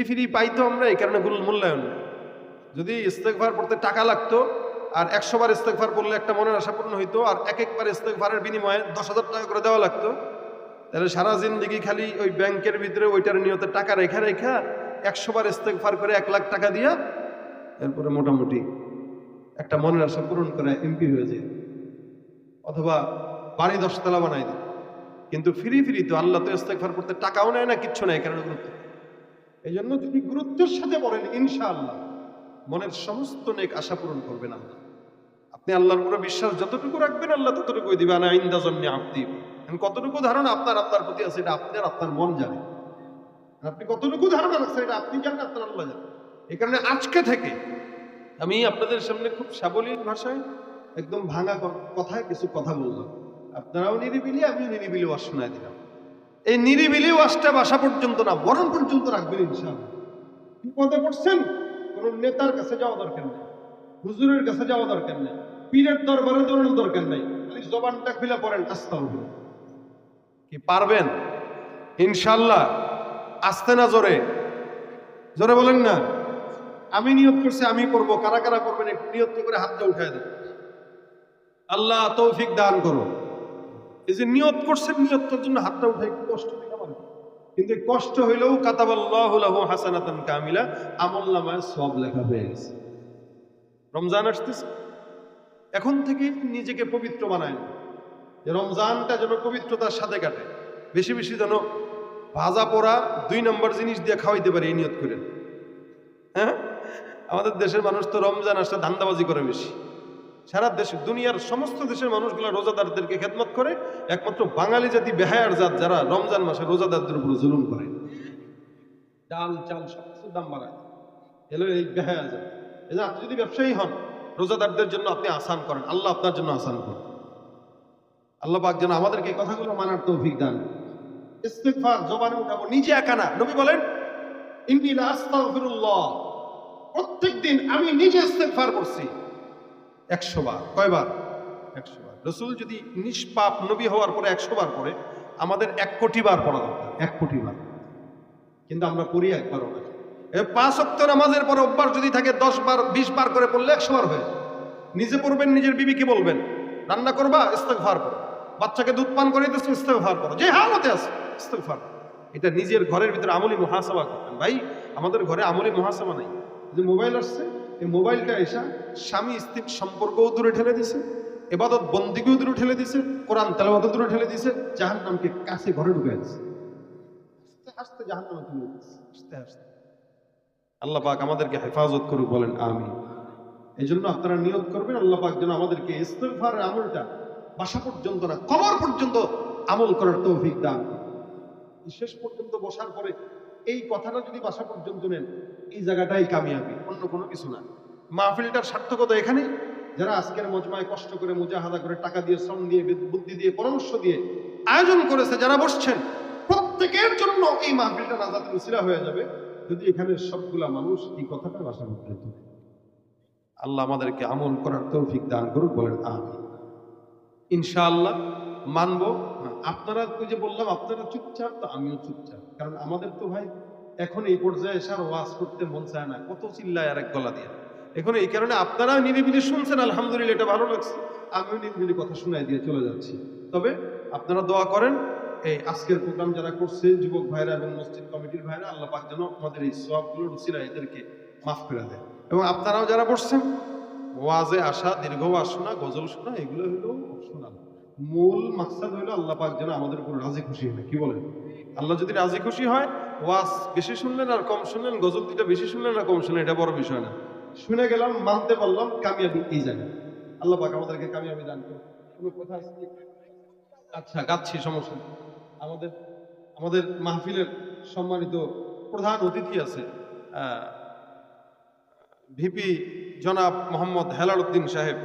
ফিরি পাইতো আমরা, এই কারণে মূল্যায়ন। যদি ইস্তেগফার পড়তে টাকা লাগতো, আর 100 বার ইস্তেগফার পড়লে একটা মনের আশা পূর্ণ হইতো, আর একবার ইস্তেগফারের বিনিময়ে 10,000 টাকা করে দেওয়া লাগতো, তাহলে সারা জিন্দগি খালি ওই ব্যাংকের ভিতরে ওইটার নিয়তে টাকা রেখা 100 বার ইস্তেগফার করে 1 লাখ টাকা দিয়া এরপরে মোটামুটি একটা মনের আশা পূরণ করে এমপি হয়ে যায়, অথবা বাড়ি 10 তলা বানাই দেয়। কিন্তু ফিরি তো আল্লাহ তো ইস্তেগফার করতে টাকাও নেয় না, কিচ্ছু নেয়, কারণ গুরুত্ব। এই জন্য যদি গুরুত্বের সাথে পড়েন, ইনশাআল্লাহ মনের সমস্ত নেক আশা পূরণ করবেন আল্লাহ। আপনি আল্লাহর উপরে বিশ্বাস যতটুকু রাখবেন আল্লাহ ততটুকুই দিবে। আনা ইনদা জন্নি আব্দি, কতটুকু ধারণা আপনার আল্লাহর প্রতি আছে এটা আপনার মন জানে। আপনি কতটুকু ধারণা রাখছেন এটা আপনি জানেন, আপনার আল্লাহ জানেন। এই কারণে আজকে থেকে আমি আপনাদের সামনে খুব সাবলীল ভাষায় একদম ভাঙা কথায় কিছু কথা বললাম। আপনারাও নিরিবিলি, আমিও নিরিবিলি ওয়াজ শোনায় দিলাম। এই নিরিবিলি ওয়াজটা বাসা পর্যন্ত না, মরণ পর্যন্ত রাখবেন ইনশাআল্লাহ। বিপদে পড়ছেন, কোন নেতার কাছে যাওয়া দরকার নেই, হুজুরের কাছে যাওয়া দরকার নেই, পীরের দরবারে দৌড়ানোর দরকার নেই, খালি জবানটা খুলে পড়েন আস্তাগফিরুল্লাহ। কি পারবেন ইনশাআল্লাহ? আস্তে না জোরে, জোরে বলেন না। আমি নিয়ত করছি আমি করবো, কারা কারা করবেন একটু নিয়ত করে হাতটা উঠায় দেন। আল্লাহ তৌফিক দান করো। এই যে নিয়ত করছেন, নিয়তের জন্য হাতটা উঠাই একটু কষ্ট দিলাম আর কি। কিন্তু কষ্ট হইলেও কাতাবাল্লাহু লাহু হাসানাতান কামিলা, আমলনামায় সওয়াব লেখা হয়ে গেছে। রমজান আসতেছে, এখন থেকে নিজেকে পবিত্র বানায়, যে রমজানটা যেন পবিত্রতার সাথে কাটে। বেশি বেশি যেন ভাজা পোড়া 2 নম্বর জিনিস দিয়ে খাওয়াইতে পারে, এই নিয়ত করেন। হ্যাঁ, আমাদের দেশের মানুষ তো রমজান আসলে ধান্দাবাজি করে বেশি। সারা দেশ, দুনিয়ার সমস্ত দেশের মানুষগুলো রোজাদারদেরকে খেদমত করে, একমাত্র বাঙালি জাতি বেহায়ার জাত যারা রমজান মাসে রোজাদারদের উপর জুলুম করে, ডাল চাল সবকিছু দাম বাড়ায়। এলো এই বেহায়া জাত। এই যে আপনি যদি ব্যবসায়ী হন, রোজাদারদের জন্য আপনি আসান করেন, আল্লাহ আপনার জন্য আসান করেন। আল্লাহ পাক যেন আমাদেরকে এই কথাগুলো মানার তৌফিক দান। ইস্তিগফার জবানে উঠাবো, নিজে একা না। নবী বলেন ইন্নী লা আস্তাগফিরুল্লাহ, প্রত্যেকদিন আমি নিজে ইস্তিগফার করছি 100 বার। কয়বার? 100 বার। রাসূল যদি নিষ্পাপ নবী হওয়ার পরে 100 বার পড়ে, আমাদের 1 কোটি বার পড়া দরকার, 1 কোটি বার। কিন্তু আমরা পড়ি একবারও না। 5 ওয়াক্ত নামাজের পরে অভ্যাস যদি থাকে 10 বার 20 বার করে পড়লে 100 বার হয়ে যায়। নিজে পড়বেন, নিজের বিবিকে বলবেন, রান্না করবা ইস্তিগফার করো, বাচ্চাকে দুধ পান করে দিচ্ছ ইস্তিগফার করো, যে হালতে আছে ইস্তিগফার। এটা নিজের ঘরের ভিতরে আমলি মুহাসাবা করবেন। ভাই, আমাদের ঘরে আমলি মুহাসাবা নাই। যে মোবাইল আসছে, এই মোবাইলটা এসা স্বামী স্ত্রীর সম্পর্কও দূরে ঠেলে দিছে, ইবাদত বন্দিকেও দূরে ঠেলে দিছে, কোরআন তেলাওয়াতও দূরে ঠেলে দিছে, জাহান্নামকে কাছে ঘরে ঢুকে দিছে। আস্তে আস্তে জাহান্নামে তুলে দিচ্ছে, আস্তে আস্তে। আল্লাহ পাক আমাদেরকে হেফাজত করুক, বলেন আমিন। এই জন্য আপনারা নিয়ত করবেন আল্লাহ পাক যেন আমাদেরকে ইস্তিগফারের আমলটা বাসা পর্যন্ত না, কবর পর্যন্ত আমল করার তৌফিক দান করুন। শেষ পর্যন্ত বসার পরে এই কথাটা যদি বাসা পর্যন্ত নেন, এই জায়গাটাই কামিয়াবি, অন্য কোনো কিছু না। মাহফিলটার সার্থকতা এখানে, যারা আজকের মজমায় কষ্ট করে মুজাহাদা করে টাকা দিয়ে, শ্রম দিয়ে, বুদ্ধি দিয়ে, পরামর্শ দিয়ে আয়োজন করেছে, যারা বসছেন, প্রত্যেকের জন্য এই মাহফিলটা নাজাতের উসিলা হয়ে যাবে যদি এখানে সবগুলা মানুষ এই কথাটা বাসা পর্যন্ত। আল্লাহ আমাদেরকে আমল করার তৌফিক দান করুক, বলেন আমিন। ইনশাআল্লাহ মানবো। আপনারা তো যে বললাম আপনারা চুপচাপ, তো আমিও চুপচাপ, কারণ আমাদের তো ভাই এখন এই পর্যায়ে এসে আর ওয়াজ করতে মন চায় না, কত চিল্লায় আর এক গলা দিয়ে। এখন এই কারণে আপনারা নিরিবিলি শুনছেন, আলহামদুলিল্লাহ, এটা ভালো লাগছে। আমিও নিরিবিলি কথা শোনাই দিয়ে চলে যাচ্ছি। তবে আপনারা দোয়া করেন, এই আজকের প্রোগ্রাম যারা করছে, যুবক ভাইরা এবং মসজিদ কমিটির ভাইরা, আল্লাহ পাক যেন আমাদের এই সওয়াবগুলোর উসিলা এদেরকে মাফ করে দেয়। এবং আপনারাও যারা বসছেন, ওয়াজে আসা, দীর্ঘ ওয়াজ শোনা, গজল শোনা, এগুলো হলো অপশনাল। মূল মাকসাদ হলো আল্লাহ পাক যেন আমাদের উপর রাজি খুশি হয়। কি বলেন? আল্লাহ যদি রাজি খুশি হয়, ওয়াজ বেশি শুনলেন আর কম শুনলেন, গজল দুইটা বেশি শুনলেন আর কম শুনলেন, এটা বড় বিষয় না। শুনে গেলাম, মানতে পারলাম, কামিয়াবি এই জায়গায়। আল্লাহ পাক আমাদেরকে কামিয়াবি দান করুন। কোনো কথা আছে? আচ্ছা, গাচ্ছি, সমস্যা নেই। আমাদের মাহফিলের সম্মানিত প্রধান অতিথি আছে, ভিপি জনাব মোহাম্মদ হেলাল উদ্দিন সাহেব।